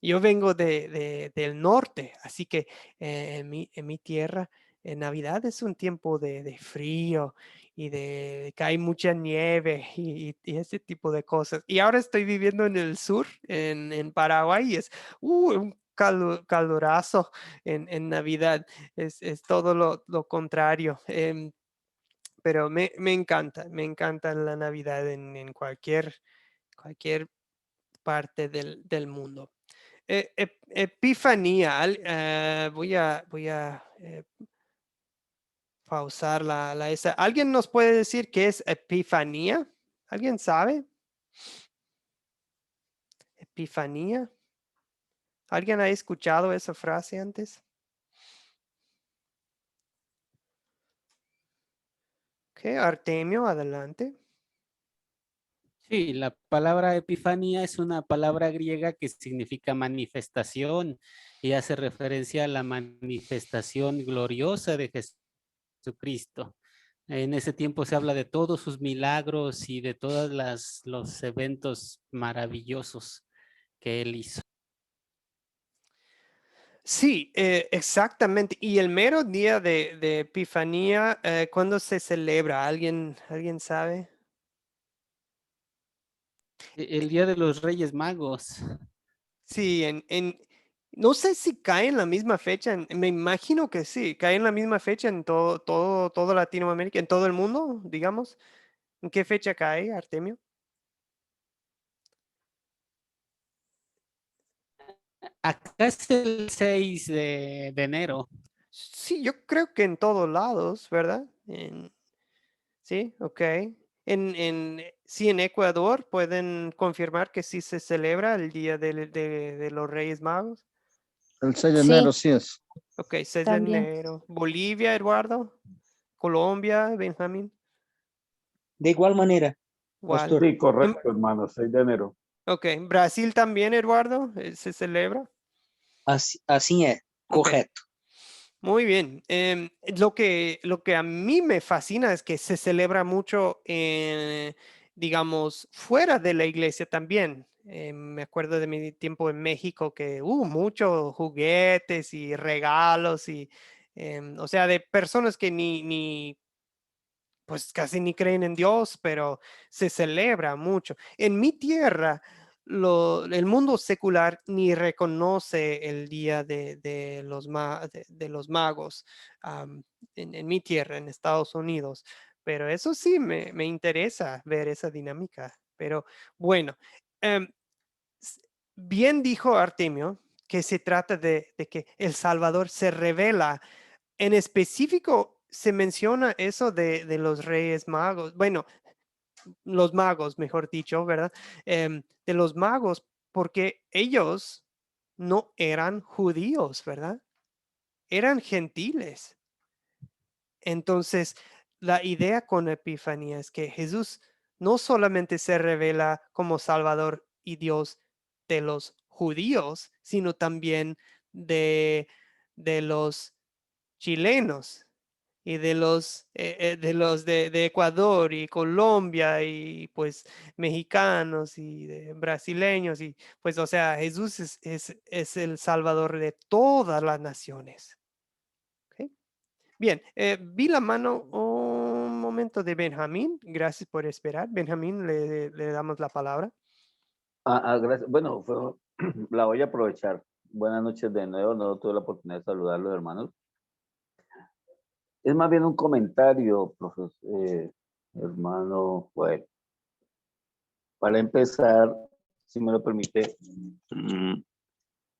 Yo vengo del norte, así que en mi tierra, en Navidad es un tiempo de frío y de que hay mucha nieve y ese tipo de cosas. Y ahora estoy viviendo en el sur, en Paraguay, y es un calorazo en Navidad. Es todo lo contrario. Pero me encanta la Navidad en cualquier parte del mundo. Epifanía, voy a pausar esa. ¿Alguien nos puede decir qué es epifanía? ¿Alguien sabe? Epifanía. ¿Alguien ha escuchado esa frase antes? Ok, Artemio, adelante.
Sí, la palabra epifanía es una palabra griega que significa manifestación y hace referencia a la manifestación gloriosa de Jesucristo. En ese tiempo se habla de todos sus milagros y de todos los eventos maravillosos que él hizo.
Sí, exactamente. Y el mero día de Epifanía, ¿cuándo se celebra? ¿Alguien sabe?
El Día de los Reyes Magos.
Sí, no sé si cae en la misma fecha, me imagino que sí, cae en la misma fecha en todo Latinoamérica, en todo el mundo, digamos. ¿En qué fecha cae, Artemio?
Acá es el 6 de enero.
Sí, yo creo que en todos lados, ¿verdad? Sí, ok. Sí, en Ecuador pueden confirmar que sí se celebra el Día de los Reyes Magos.
El 6 de
Sí,
enero sí es.
Ok, 6 de
también.
enero. Bolivia, Eduardo. Colombia, Benjamín.
De igual manera,
Igual.
pastor.
Sí,
En-
correcto, hermano, 6 de enero.
ok, Brasil también, Eduardo, se celebra.
Así es,
Ok,
correcto.
muy bien. Lo que a mí me fascina es que se celebra mucho, digamos, fuera de la iglesia también. Me acuerdo de mi tiempo en México que hubo muchos juguetes y regalos y, o sea, de personas que pues casi ni creen en Dios, pero se celebra mucho. En mi tierra, el mundo secular ni reconoce el día de los magos, en mi tierra, en Estados Unidos. Pero eso sí, me interesa ver esa dinámica. Pero bueno, em, s- bien dijo Artemio que se trata de que El Salvador se revela. En específico, se menciona eso de los Reyes Magos, bueno, los magos, mejor dicho, ¿verdad? De los magos, porque ellos no eran judíos, ¿verdad? Eran gentiles. Entonces, la idea con Epifanía es que Jesús no solamente se revela como Salvador y Dios de los judíos, sino también de los chilenos y de Ecuador y Colombia y pues mexicanos y de brasileños y pues o sea, Jesús es el Salvador de todas las naciones. ¿Ok? Bien, vi la mano un momento de Benjamín. Gracias por esperar. Benjamín, le damos la palabra.
Gracias. Bueno, la voy a aprovechar. Buenas noches de nuevo. No tuve la oportunidad de saludarlos, hermanos. Es más bien un comentario, profesor, hermano. Bueno, para empezar, si me lo permite,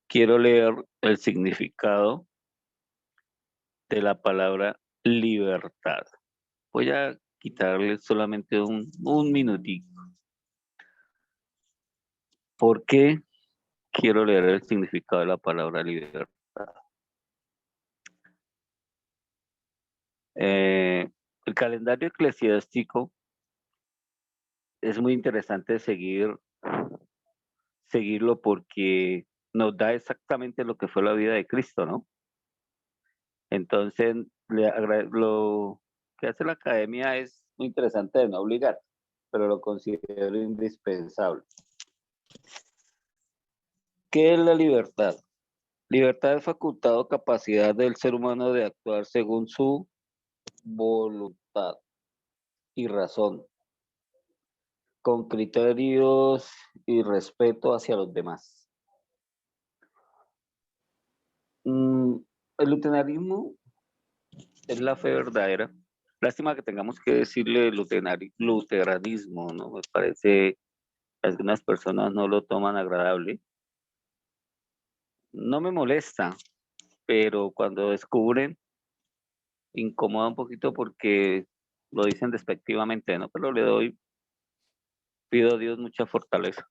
quiero leer el significado de la palabra libertad. Voy a quitarle solamente un minutico. ¿Por qué quiero leer el significado de la palabra libertad? El calendario eclesiástico es muy interesante seguir seguirlo porque nos da exactamente lo que fue la vida de Cristo, ¿no? Entonces, lo que hace la academia es muy interesante de no obligar, pero lo considero indispensable. ¿Qué es la libertad? Libertad es facultad o capacidad del ser humano de actuar según su voluntad y razón, con criterios y respeto hacia los demás. El luteranismo es la fe verdadera. Lástima que tengamos que decirle luteranismo, ¿no? Me parece que algunas personas no lo toman agradable. No me molesta, pero cuando descubren, incomoda un poquito porque lo dicen despectivamente, ¿no? Pero pido a Dios mucha fortaleza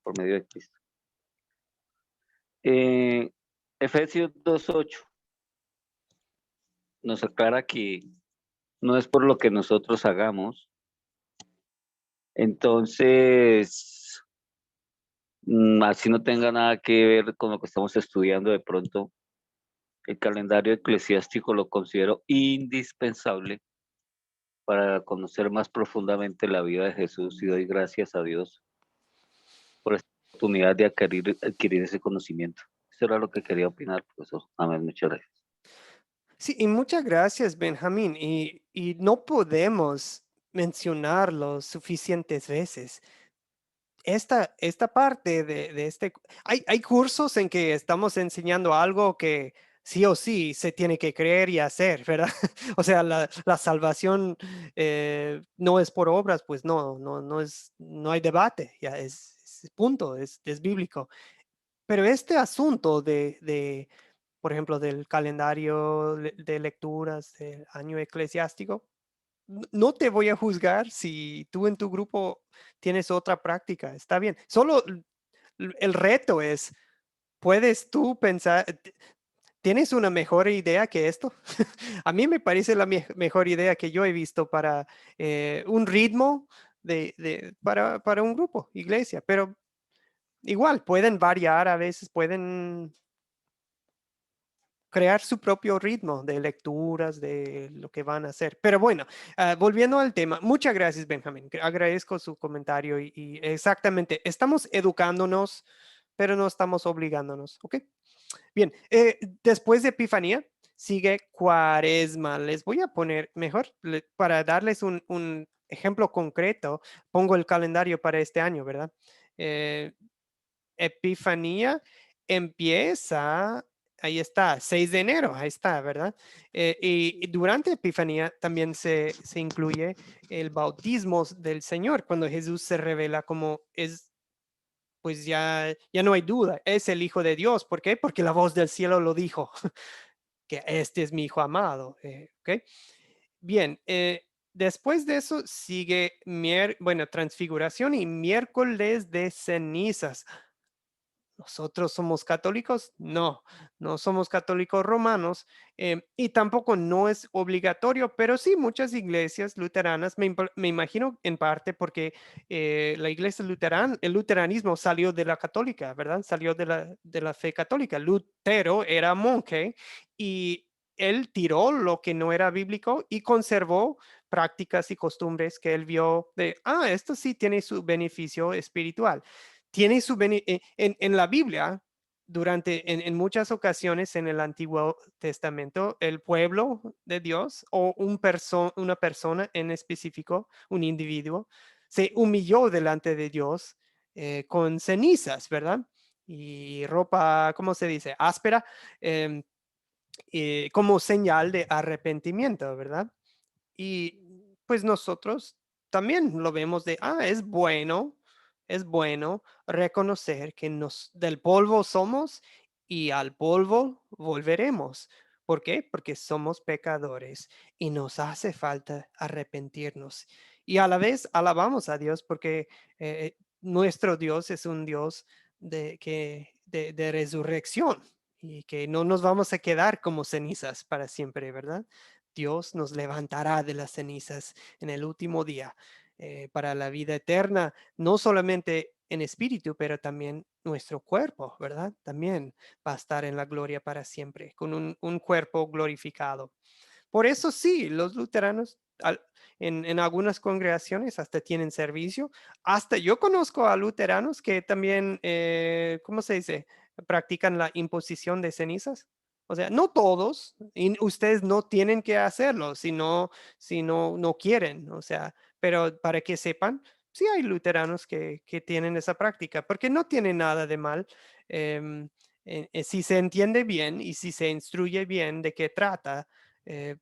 por medio de Cristo. Efesios 2:8 nos aclara que no es por lo que nosotros hagamos. Entonces, así no tenga nada que ver con lo que estamos estudiando de pronto, el calendario eclesiástico lo considero indispensable para conocer más profundamente la vida de Jesús y doy gracias a Dios por esta oportunidad de adquirir ese conocimiento. Eso era lo que quería opinar, profesor. Amén, muchas gracias.
Sí, y muchas gracias, Benjamín. Y no podemos mencionarlo suficientes veces. Esta parte de este, hay cursos en que estamos enseñando algo que sí o sí se tiene que creer y hacer, ¿verdad? O sea, la salvación no es por obras, pues no hay debate, ya es punto, es bíblico. Pero este asunto por ejemplo, del calendario de lecturas del año eclesiástico, no te voy a juzgar si tú en tu grupo tienes otra práctica, está bien. Solo el reto es, ¿puedes tú pensar, tienes una mejor idea que esto? A mí me parece la mejor idea que yo he visto para un ritmo para un grupo, iglesia, pero igual pueden variar a veces, pueden crear su propio ritmo de lecturas, de lo que van a hacer. Pero bueno, volviendo al tema, muchas gracias, Benjamín. Agradezco su comentario y exactamente, estamos educándonos, pero no estamos obligándonos, ¿ok? Bien, después de Epifanía, sigue Cuaresma. Les voy a poner mejor, para darles un ejemplo concreto, pongo el calendario para este año, ¿verdad? Epifanía empieza, ahí está, 6 de enero, ahí está, ¿verdad? Y durante Epifanía también se incluye el bautismo del Señor, cuando Jesús se revela como es, pues ya no hay duda, es el Hijo de Dios. ¿Por qué? Porque la voz del cielo lo dijo, que este es mi Hijo amado, ¿ok? Bien, después de eso sigue, transfiguración y miércoles de cenizas. ¿Nosotros somos católicos? No, no somos católicos romanos, y tampoco no es obligatorio, pero sí muchas iglesias luteranas, me imagino en parte porque la iglesia luterana, el luteranismo salió de la católica, ¿verdad? Salió de la fe católica. Lutero era monje y él tiró lo que no era bíblico y conservó prácticas y costumbres que él vio esto sí tiene su beneficio espiritual. Tiene en la Biblia, en muchas ocasiones en el Antiguo Testamento, el pueblo de Dios o una persona en específico, un individuo, se humilló delante de Dios con cenizas, ¿verdad? Y ropa, ¿cómo se dice? Áspera, em, como señal de arrepentimiento, ¿verdad? Y pues nosotros también lo vemos es bueno reconocer que del polvo somos y al polvo volveremos. ¿Por qué? Porque somos pecadores y nos hace falta arrepentirnos. Y a la vez alabamos a Dios porque nuestro Dios es un Dios de resurrección y que no nos vamos a quedar como cenizas para siempre, ¿verdad? Dios nos levantará de las cenizas en el último día para la vida eterna, no solamente en espíritu, pero también nuestro cuerpo, ¿verdad? También va a estar en la gloria para siempre, con un cuerpo glorificado. Por eso sí, los luteranos en algunas congregaciones hasta tienen servicio. Hasta yo conozco a luteranos que también, ¿cómo se dice? Practican la imposición de cenizas. O sea, no todos, y ustedes no tienen que hacerlo si no quieren. O sea, pero para que sepan, sí hay luteranos que tienen esa práctica, porque no tiene nada de mal. em, si se entiende bien y si se instruye bien de qué trata, eh,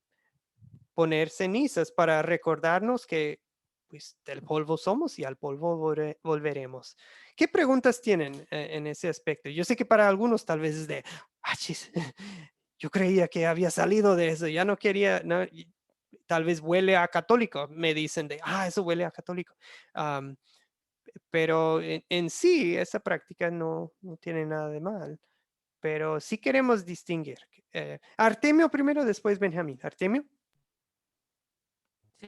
poner cenizas para recordarnos que pues del polvo somos y al polvo volveremos. ¿Qué preguntas tienen en ese aspecto? Yo sé que para algunos tal vez es de, chis, yo creía que había salido de eso, ya no quería, no, tal vez huele a católico, me dicen de, eso huele a católico. Am, pero en sí, esa práctica no tiene nada de mal, pero sí queremos distinguir. Artemio primero, después Benjamín. Artemio.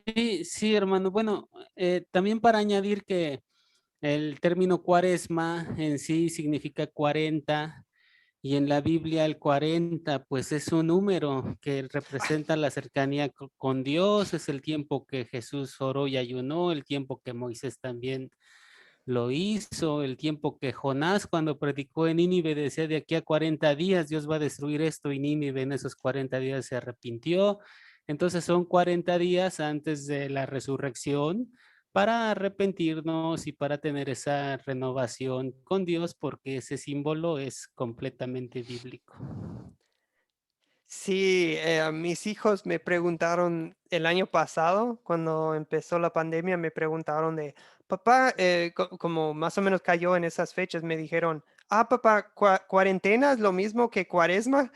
Sí, sí, hermano. Bueno, también para añadir que el término cuaresma en sí significa 40 y en la Biblia el 40 pues es un número que representa la cercanía con Dios, es el tiempo que Jesús oró y ayunó, el tiempo que Moisés también lo hizo, el tiempo que Jonás cuando predicó en Nínive decía de aquí a 40 días Dios va a destruir esto y Nínive en esos 40 días se arrepintió. Entonces son 40 días antes de la resurrección para arrepentirnos y para tener esa renovación con Dios porque ese símbolo es completamente bíblico.
Sí, mis hijos me preguntaron el año pasado, cuando empezó la pandemia, me preguntaron de, papá, como más o menos cayó en esas fechas, me dijeron, papá, ¿cuarentena es lo mismo que cuaresma?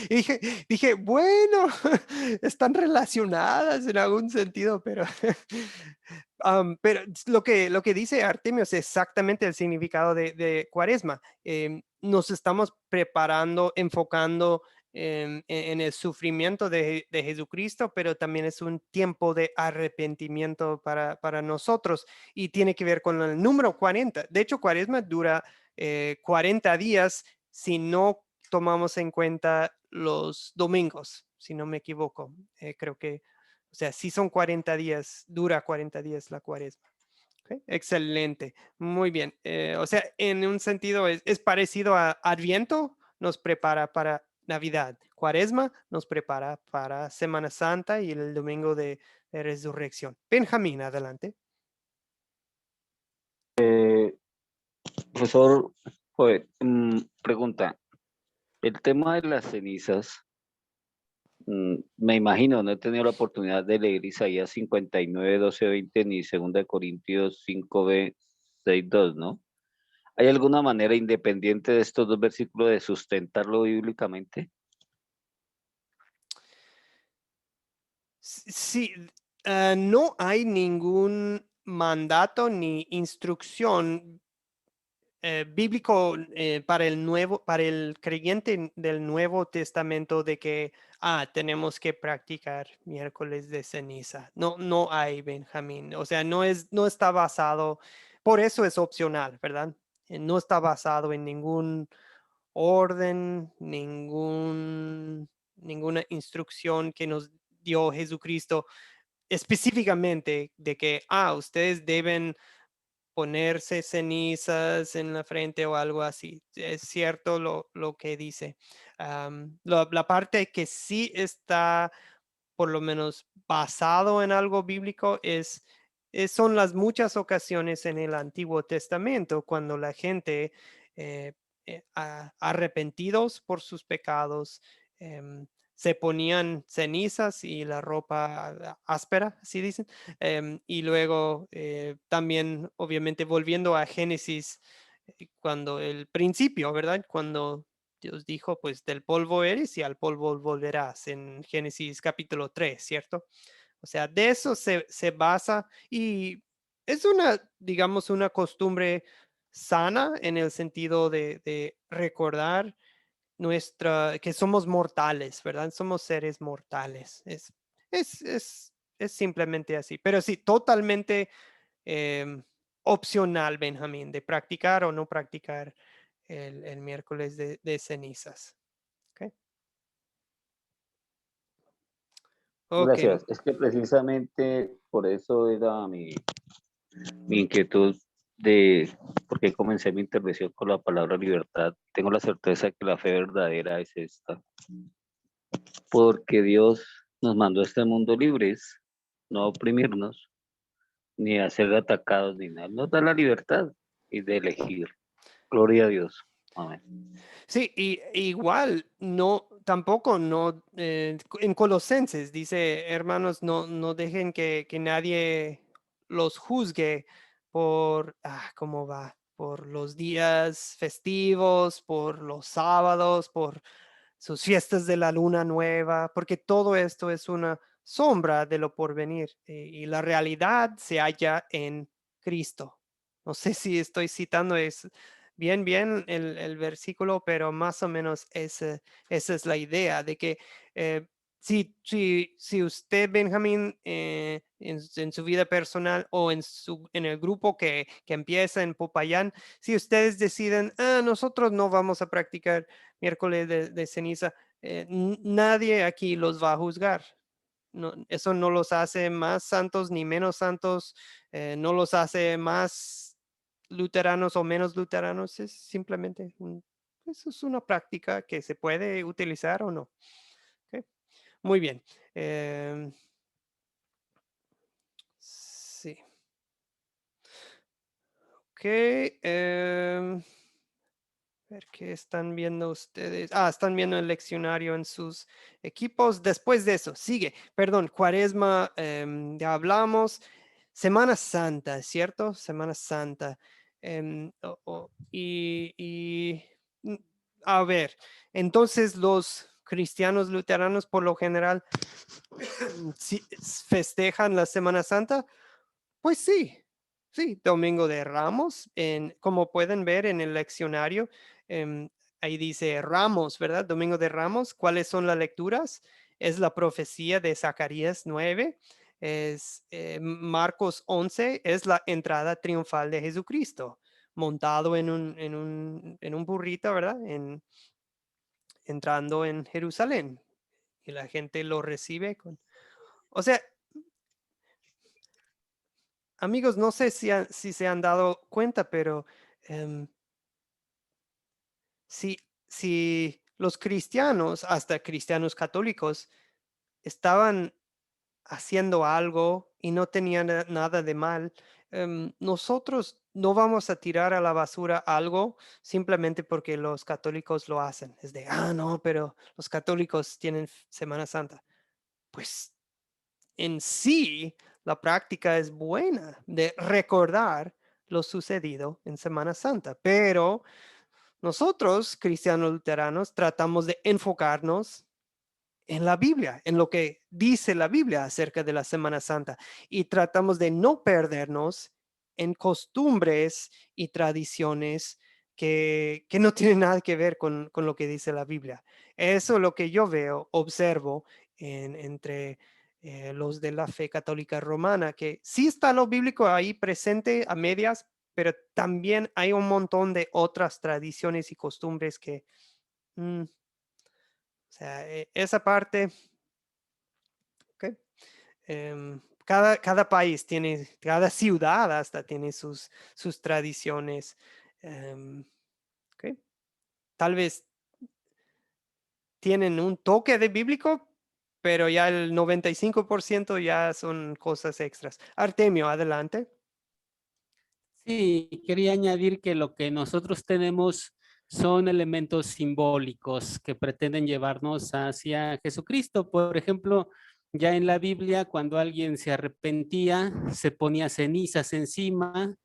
Y dije, bueno, están relacionadas en algún sentido, pero, pero lo que dice Artemio es exactamente el significado de cuaresma. Nos estamos preparando, enfocando en el sufrimiento de Jesucristo, pero también es un tiempo de arrepentimiento para nosotros y tiene que ver con el número 40. De hecho, cuaresma dura 40 días si no tomamos en cuenta los domingos, si no me equivoco. Creo que, o sea, sí son 40 días, dura 40 días la cuaresma. Okay, excelente, muy bien. O sea, en un sentido es parecido a Adviento, nos prepara para Navidad. Cuaresma nos prepara para Semana Santa y el domingo de Resurrección. Benjamín, adelante.
Profesor, joder, pregunta, el tema de las cenizas, me imagino, no he tenido la oportunidad de leer Isaías 59, 12, 20, ni 2 Corintios 5, 6, 2, ¿no? ¿Hay alguna manera independiente de estos dos versículos de sustentarlo bíblicamente?
Sí, no hay ningún mandato ni instrucción bíblico para el creyente del Nuevo Testamento de que tenemos que practicar miércoles de ceniza. No hay, Benjamín. O sea, no está basado, por eso es opcional, ¿verdad? No está basado en ningún orden, ninguna instrucción que nos dio Jesucristo específicamente de que, ustedes deben ponerse cenizas en la frente o algo así. Es cierto lo que dice. La parte que sí está por lo menos basado en algo bíblico son las muchas ocasiones en el Antiguo Testamento cuando la gente arrepentidos por sus pecados se ponían cenizas y la ropa áspera, así dicen. Y luego también, obviamente, volviendo a Génesis, cuando el principio, ¿verdad? Cuando Dios dijo, pues del polvo eres y al polvo volverás en Génesis capítulo 3, ¿cierto? O sea, de eso se basa y es digamos, una costumbre sana en el sentido de recordar que somos mortales, ¿verdad? Somos seres mortales. Es simplemente así. Pero sí, totalmente opcional, Benjamín, de practicar o no practicar el miércoles de cenizas. ¿Ok? Ok,
Gracias. Es que precisamente por eso era mi inquietud de por qué comencé mi intervención con la palabra libertad. Tengo la certeza que la fe verdadera es esta, porque Dios nos mandó a este mundo libres, no a oprimirnos, ni a ser atacados, ni nada. Nos da la libertad y de elegir. Gloria a Dios. Amén.
sí, y igual no, tampoco no, en Colosenses dice, hermanos, no dejen que nadie los juzgue por, ¿cómo va? Por los días festivos, por los sábados, por sus fiestas de la luna nueva, porque todo esto es una sombra de lo porvenir y la realidad se halla en Cristo. No sé si estoy citando bien el versículo, pero más o menos esa es la idea de que si usted, Benjamín, en su vida personal o en el grupo que empieza en Popayán, si ustedes deciden, nosotros no vamos a practicar miércoles de ceniza, nadie aquí los va a juzgar. No, eso no los hace más santos ni menos santos, no los hace más luteranos o menos luteranos, es simplemente eso es una práctica que se puede utilizar o no. ¿Ok? Muy bien. Sí. Ok. Ver qué están viendo ustedes. Están viendo el leccionario en sus equipos. Después de eso, sigue. Perdón, Cuaresma, ya hablamos. Semana Santa, ¿cierto? Semana Santa. Y a ver, entonces los cristianos luteranos por lo general ¿sí festejan la Semana Santa? Pues sí, sí, Domingo de Ramos, como pueden ver en el leccionario, ahí dice Ramos, ¿verdad? Domingo de Ramos, ¿cuáles son las lecturas? Es la profecía de Zacarías 9, es Marcos 11, es la entrada triunfal de Jesucristo, montado en un burrito, ¿verdad? Entrando en Jerusalén, y la gente lo recibe O sea, amigos, no sé si se han dado cuenta, pero em, si los cristianos, hasta cristianos católicos, estaban haciendo algo y no tenían nada de mal, nosotros no vamos a tirar a la basura algo simplemente porque los católicos lo hacen. Es de, no, pero los católicos tienen Semana Santa. Pues en sí, la práctica es buena de recordar lo sucedido en Semana Santa, pero nosotros, cristianos luteranos, tratamos de enfocarnos en la Biblia, en lo que dice la Biblia acerca de la Semana Santa, y tratamos de no perdernos en costumbres y tradiciones que no tienen nada que ver con lo que dice la Biblia. Eso es lo que yo veo, observo entre los de la fe católica romana, que sí está lo bíblico ahí presente a medias, pero también hay un montón de otras tradiciones y costumbres que, o sea, esa parte, ¿ok? Cada país tiene, cada ciudad hasta tiene sus tradiciones. ¿Ok? Tal vez tienen un toque de bíblico, pero ya el 95% ya son cosas extras. Artemio, adelante.
Sí, quería añadir que lo que nosotros tenemos son elementos simbólicos que pretenden llevarnos hacia Jesucristo. Por ejemplo, ya en la Biblia, cuando alguien se arrepentía, se ponía cenizas encima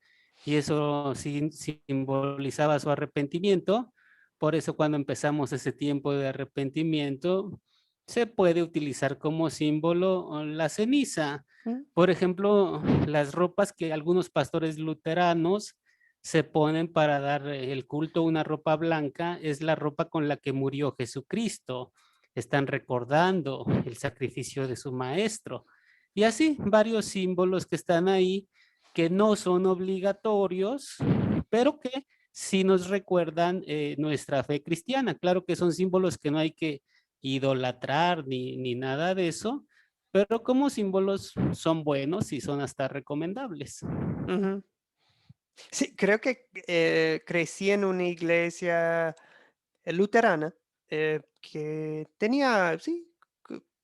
y eso simbolizaba su arrepentimiento. Por eso cuando empezamos ese tiempo de arrepentimiento, se puede utilizar como símbolo la ceniza.
¿Mm?
Por ejemplo, las ropas que algunos pastores luteranos se ponen para dar el culto a una ropa blanca es la ropa con la que murió Jesucristo. Están recordando el sacrificio de su maestro. Y así varios símbolos que están ahí que no son obligatorios, pero que sí nos recuerdan nuestra fe cristiana. Claro que son símbolos que no hay que idolatrar ni nada de eso, pero como símbolos son buenos y son hasta recomendables.
Ujú. Sí, creo que crecí en una iglesia luterana que tenía, sí,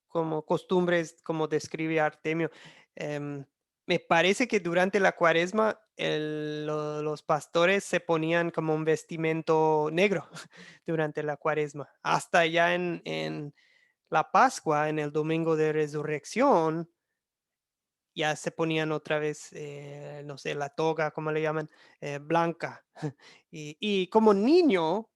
como costumbres, como describe Artemio. Em, Me parece que durante la cuaresma los pastores se ponían como un vestimento negro durante la cuaresma. Hasta ya en la Pascua, en el domingo de resurrección, ya se ponían otra vez, no sé, la toga, como le llaman, blanca. Y como niño,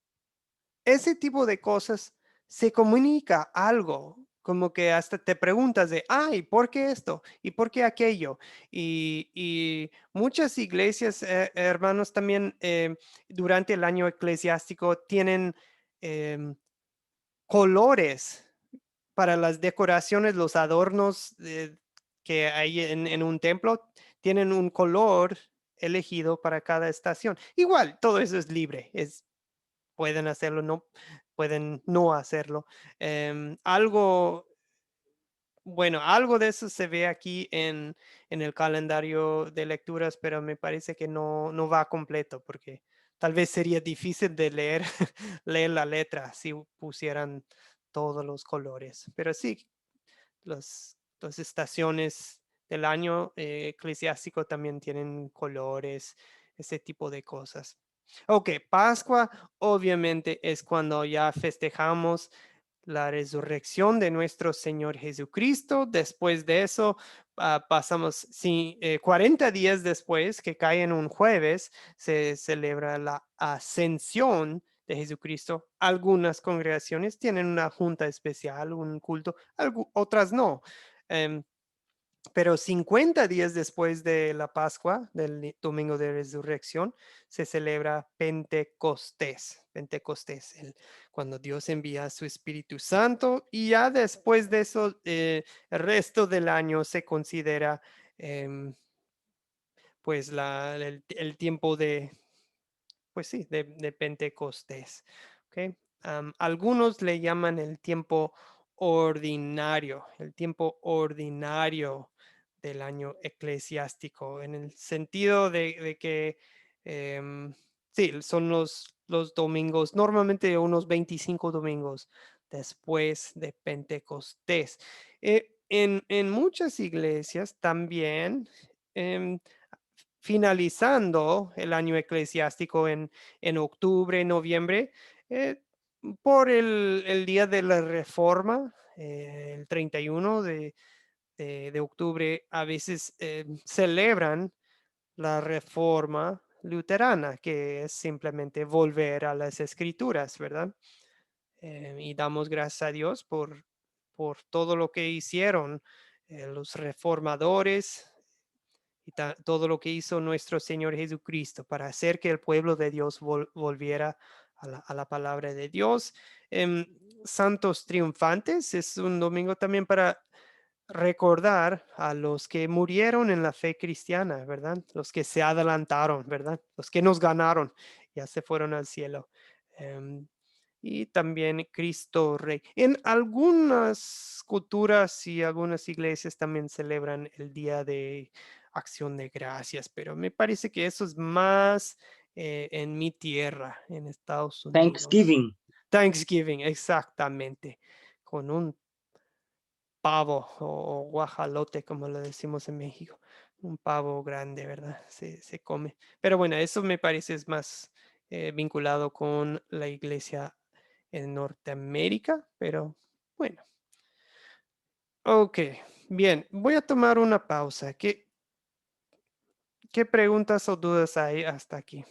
ese tipo de cosas se comunica algo, como que hasta te preguntas de, ay, ¿por qué esto? ¿Y por qué aquello? Y muchas iglesias, hermanos, también durante el año eclesiástico tienen em, colores para las decoraciones, los adornos que hay en un templo, tienen un color elegido para cada estación. Igual, todo eso es libre, pueden hacerlo, no pueden no hacerlo. Algo, bueno, algo de eso se ve aquí en el calendario de lecturas, pero me parece que no va completo porque tal vez sería difícil de leer, leer la letra si pusieran todos los colores. Pero sí, las estaciones del año eclesiástico también tienen colores, ese tipo de cosas. Ok, Pascua obviamente es cuando ya festejamos la resurrección de nuestro Señor Jesucristo. Después de eso, pasamos 40 días después, que cae en un jueves, se celebra la ascensión de Jesucristo. Algunas congregaciones tienen una junta especial, un culto, otras no. Em, pero 50 días después de la Pascua, del domingo de resurrección, se celebra Pentecostés. Pentecostés, cuando Dios envía su Espíritu Santo. Y ya después de eso, el resto del año se considera pues el tiempo de, pues sí, de Pentecostés. ¿Okay? Algunos le llaman el tiempo ordinario del año eclesiástico, en el sentido de que, sí, son los domingos, normalmente unos 25 domingos después de Pentecostés. En muchas iglesias también, finalizando el año eclesiástico en octubre, noviembre, por el día de la Reforma, el 31 de octubre, a veces celebran la Reforma luterana, que es simplemente volver a las escrituras, ¿verdad? Y damos gracias a Dios por todo lo que hicieron los reformadores y todo lo que hizo nuestro Señor Jesucristo para hacer que el pueblo de Dios volviera a la palabra de Dios. Santos Triunfantes es un domingo también para recordar a los que murieron en la fe cristiana, ¿verdad? Los que se adelantaron, ¿verdad? Los que nos ganaron, ya se fueron al cielo. Y también Cristo Rey. En algunas culturas y algunas iglesias también celebran el Día de Acción de Gracias, pero me parece que eso es más en mi tierra, en Estados Unidos.
Thanksgiving.
Thanksgiving, exactamente, con un pavo o guajalote, como lo decimos en México, un pavo grande, ¿verdad? Se come. Pero bueno, eso me parece es más vinculado con la iglesia en Norteamérica, pero bueno. Ok, bien, voy a tomar una pausa. ¿Qué preguntas o dudas hay hasta aquí?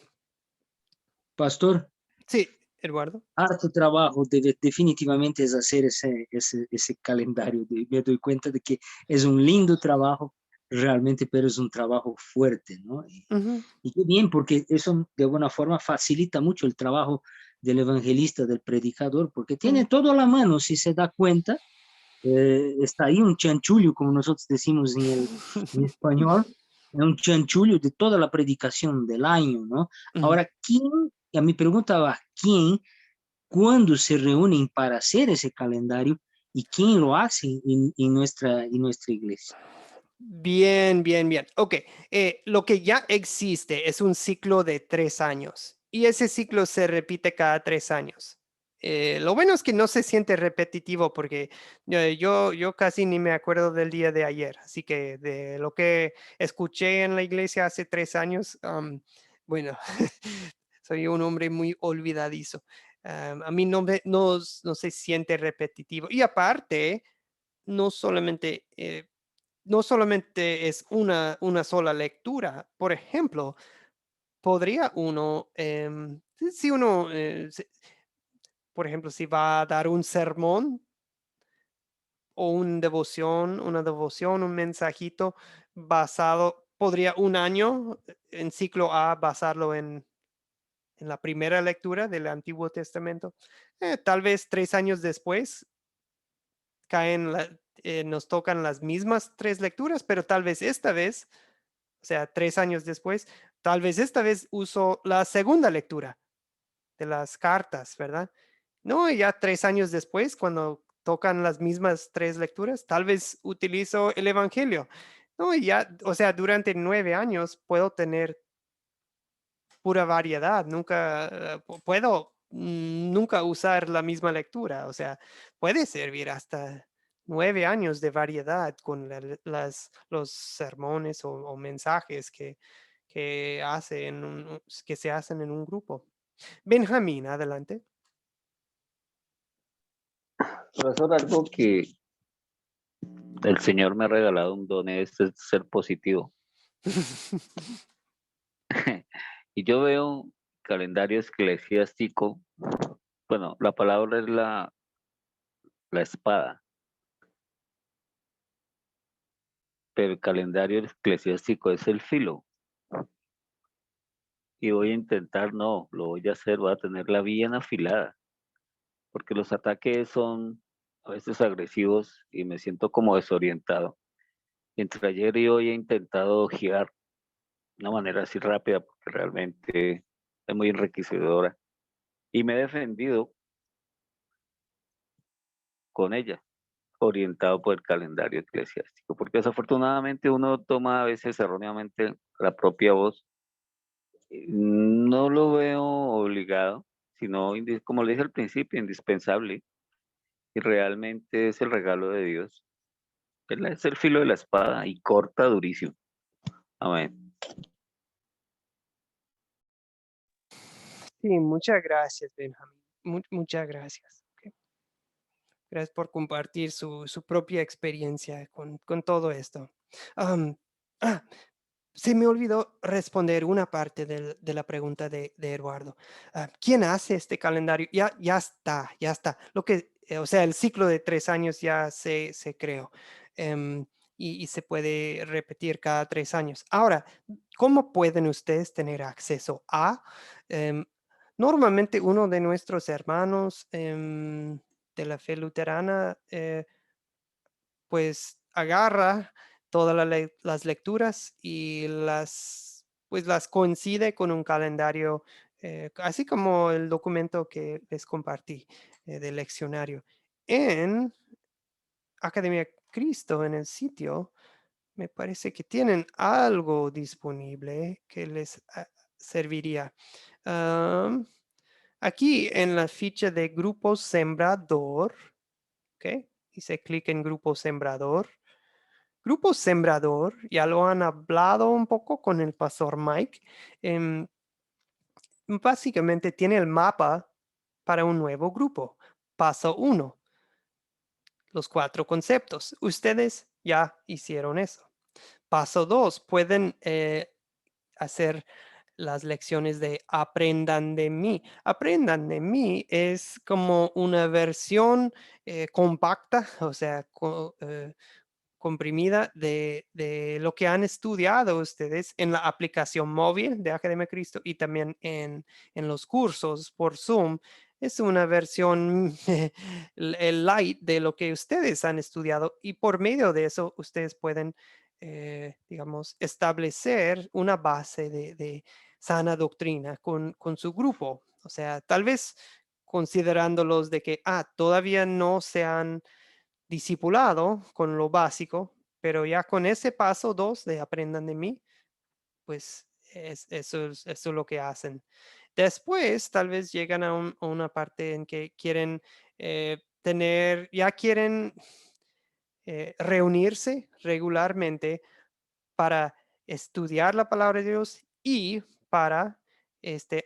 Pastor,
Sí, Eduardo.
harto trabajo definitivamente es hacer ese calendario. Me doy cuenta de que es un lindo trabajo realmente, pero es un trabajo fuerte, ¿no? Y qué bien, porque eso de alguna forma facilita mucho el trabajo del evangelista, del predicador, porque tiene todo a la mano, si se da cuenta. Está ahí un chanchullo, como nosotros decimos en español, un chanchullo de toda la predicación del año, ¿no?
Ujú.
Ahora, a mi pregunta va, ¿quién, cuándo se reúnen para hacer ese calendario y quién lo hace en nuestra iglesia?
Bien, bien, bien. Ok, lo que ya existe es un ciclo de 3 años y ese ciclo se repite cada 3 años. Lo bueno es que no se siente repetitivo porque yo casi ni me acuerdo del día de ayer, así que de lo que escuché en la iglesia hace 3 años, bueno, soy un hombre muy olvidadizo. A mí no se siente repetitivo y aparte, no solamente... no solamente es una sola lectura. Por ejemplo, podría uno, si uno, por ejemplo, si va a dar un sermón o una devoción, un mensajito basado, podría un año en ciclo A basarlo en la primera lectura del Antiguo Testamento. Tal vez 3 años después nos tocan las mismas 3 lecturas, pero tal vez esta vez, o sea, 3 años después, tal vez esta vez uso la segunda lectura de las cartas, ¿verdad? No, y ya 3 años después, cuando tocan las mismas 3 lecturas, tal vez utilizo el Evangelio. No, y ya, o sea, durante 9 años puedo tener pura variedad, puedo nunca usar la misma lectura, o sea, puede servir hasta 9 años de variedad con los sermones o mensajes que se hacen en un grupo. Benjamín, adelante.
Profesor, algo que el Señor me ha regalado un don es ser positivo. Y yo veo un calendario eclesiástico, bueno, la palabra es la espada, pero el calendario eclesiástico es el filo. Y voy a intentar, no, lo voy a hacer, voy a tenerla bien afilada, porque los ataques son a veces agresivos y me siento como desorientado. Entre ayer y hoy he intentado girar de una manera así rápida, porque realmente es muy enriquecedora. Y me he defendido con ella, orientado por el calendario eclesiástico, porque desafortunadamente uno toma a veces erróneamente la propia voz. No lo veo obligado, sino, como le dije al principio, indispensable, y realmente es el regalo de Dios. Él es el filo de la espada y corta durísimo. Amén.
Sí, muchas gracias, Benjamín. Muchas gracias. Ok. Gracias por compartir su propia experiencia con todo esto. Am, ah, Se me olvidó responder una parte de la pregunta de Eduardo. ¿Quién hace este calendario? Ya está, ya está. O sea, el ciclo de 3 años ya se creó y se puede repetir cada 3 años. Ahora, ¿cómo pueden ustedes tener acceso a? em, Normalmente uno de nuestros hermanos de la fe luterana, pues agarra todas las lecturas y pues las coincide con un calendario, así como el documento que les compartí del leccionario. En Academia Cristo, en el sitio, me parece que tienen algo disponible que les serviría. Am, Aquí en la ficha de Grupo Sembrador, ¿ok? Hice clic en Grupo Sembrador. Grupo Sembrador, ya lo han hablado un poco con el pastor Mike. Básicamente tiene el mapa para un nuevo grupo. Paso 1, los 4 conceptos. Ustedes ya hicieron eso. Paso 2, pueden hacer las lecciones de Aprendan de mí. Aprendan de mí es como una versión compacta, o sea, comprimida de lo que han estudiado ustedes en la aplicación móvil de Academia Cristo y también en los cursos por Zoom. Es una versión el light de lo que ustedes han estudiado y por medio de eso ustedes pueden digamos, establecer una base de sana doctrina con su grupo. O sea, tal vez considerándolos de que, todavía no se han discipulado con lo básico, pero ya con ese paso 2 de aprendan de mí, pues eso es lo que hacen. Después, tal vez llegan a una parte en que quieren ya quieren reunirse regularmente para estudiar la palabra de Dios y para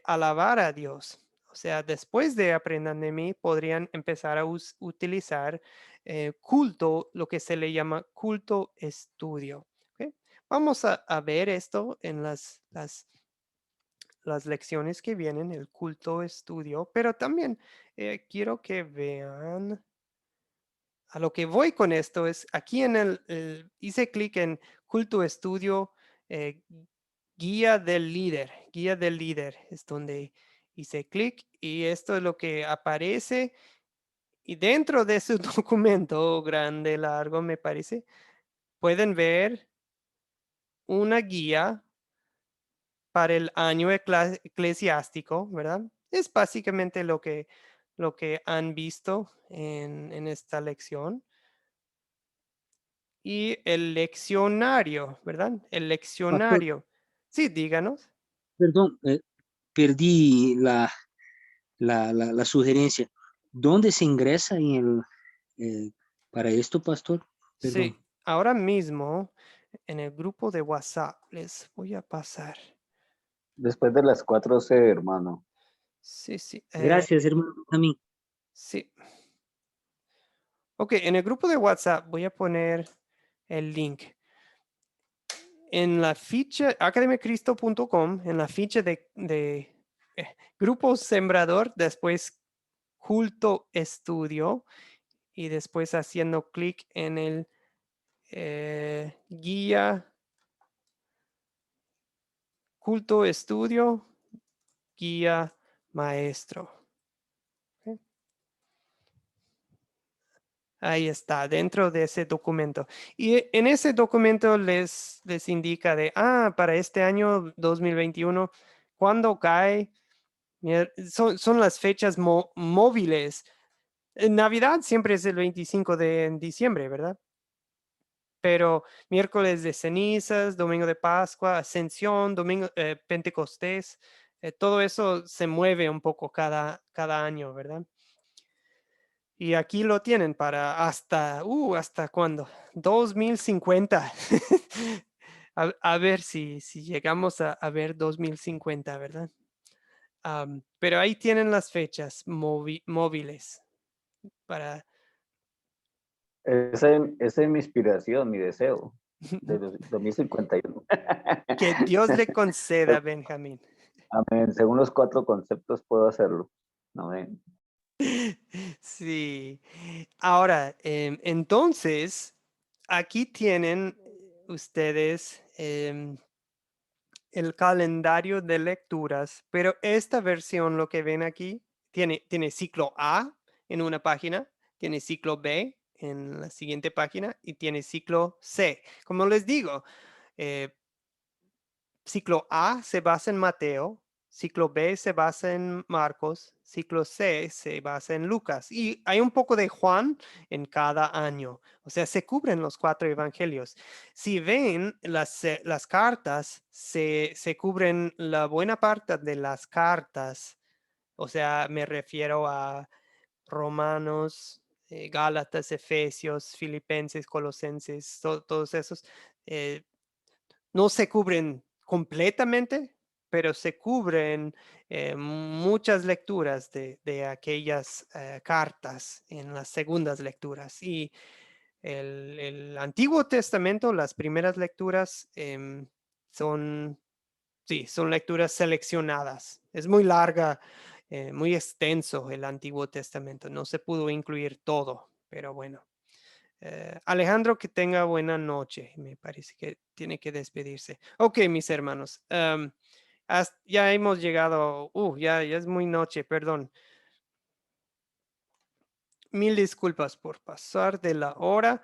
alabar a Dios. O sea, después de aprendan de mí, podrían empezar a utilizar culto, lo que se le llama culto estudio. ¿Ok? Vamos a ver esto en las lecciones que vienen, el culto estudio, pero también quiero que vean, a lo que voy con esto es, aquí hice clic en culto estudio, eh, guía del líder, es donde hice clic y esto es lo que aparece y dentro de su documento grande, largo, me parece, pueden ver una guía para el año eclesiástico, ¿verdad? Es básicamente lo que han visto en esta lección. Y el leccionario, ¿verdad? El
Pastor,
leccionario. Sí, díganos.
perdón, perdí la sugerencia. ¿Dónde se ingresa para esto, pastor?
Sí,
Perdón.
ahora mismo en el grupo de WhatsApp les voy a pasar.
Después de las 4:00, hermano.
Sí, sí.
Gracias, hermano. A mí.
Sí. Ok, en el grupo de WhatsApp voy a poner el link. En la ficha academiacristo.com, en la ficha de grupo sembrador, después culto estudio y después haciendo clic en el guía culto estudio, guía maestro. ¿Ok? Ahí está, dentro de ese documento. Y en ese documento les indica para este año 2021, ¿cuándo cae? Mira, son las fechas móviles. En Navidad siempre es el 25 de diciembre, ¿verdad? Pero miércoles de cenizas, domingo de Pascua, Ascensión, domingo Pentecostés, todo eso se mueve un poco cada año, ¿verdad? Y aquí lo tienen para ¿hasta cuándo? 2050. A ver si llegamos a ver 2050, ¿verdad? Pero ahí tienen las fechas móviles para
Esa es mi inspiración, mi deseo, de 2051.
que Dios le conceda, Benjamín.
Amén. Según los 4 conceptos puedo hacerlo. Amén.
Sí. Ahora, entonces, aquí tienen ustedes el calendario de lecturas, pero esta versión, lo que ven aquí, tiene ciclo A en una página, tiene ciclo B en la siguiente página y tiene ciclo C. Como les digo, eh, ciclo A se basa en Mateo, ciclo B se basa en Marcos, ciclo C se basa en Lucas y hay un poco de Juan en cada año. O sea, se cubren los 4 evangelios. Si ven las cartas, se cubren la buena parte de las cartas. O sea, me refiero a Romanos, Gálatas, Efesios, Filipenses, Colosenses, todos esos. eh, no se cubren completamente, pero se cubren muchas lecturas de aquellas cartas en las segundas lecturas. Y el Antiguo Testamento, las primeras lecturas son, sí, son lecturas seleccionadas. Es muy larga, muy extenso el Antiguo Testamento. No se pudo incluir todo, pero bueno. Alejandro, que tenga buena noche. Me parece que tiene que despedirse. Ok, mis hermanos. Ya hemos llegado. Ya es muy noche, perdón. Mil disculpas por pasar de la hora.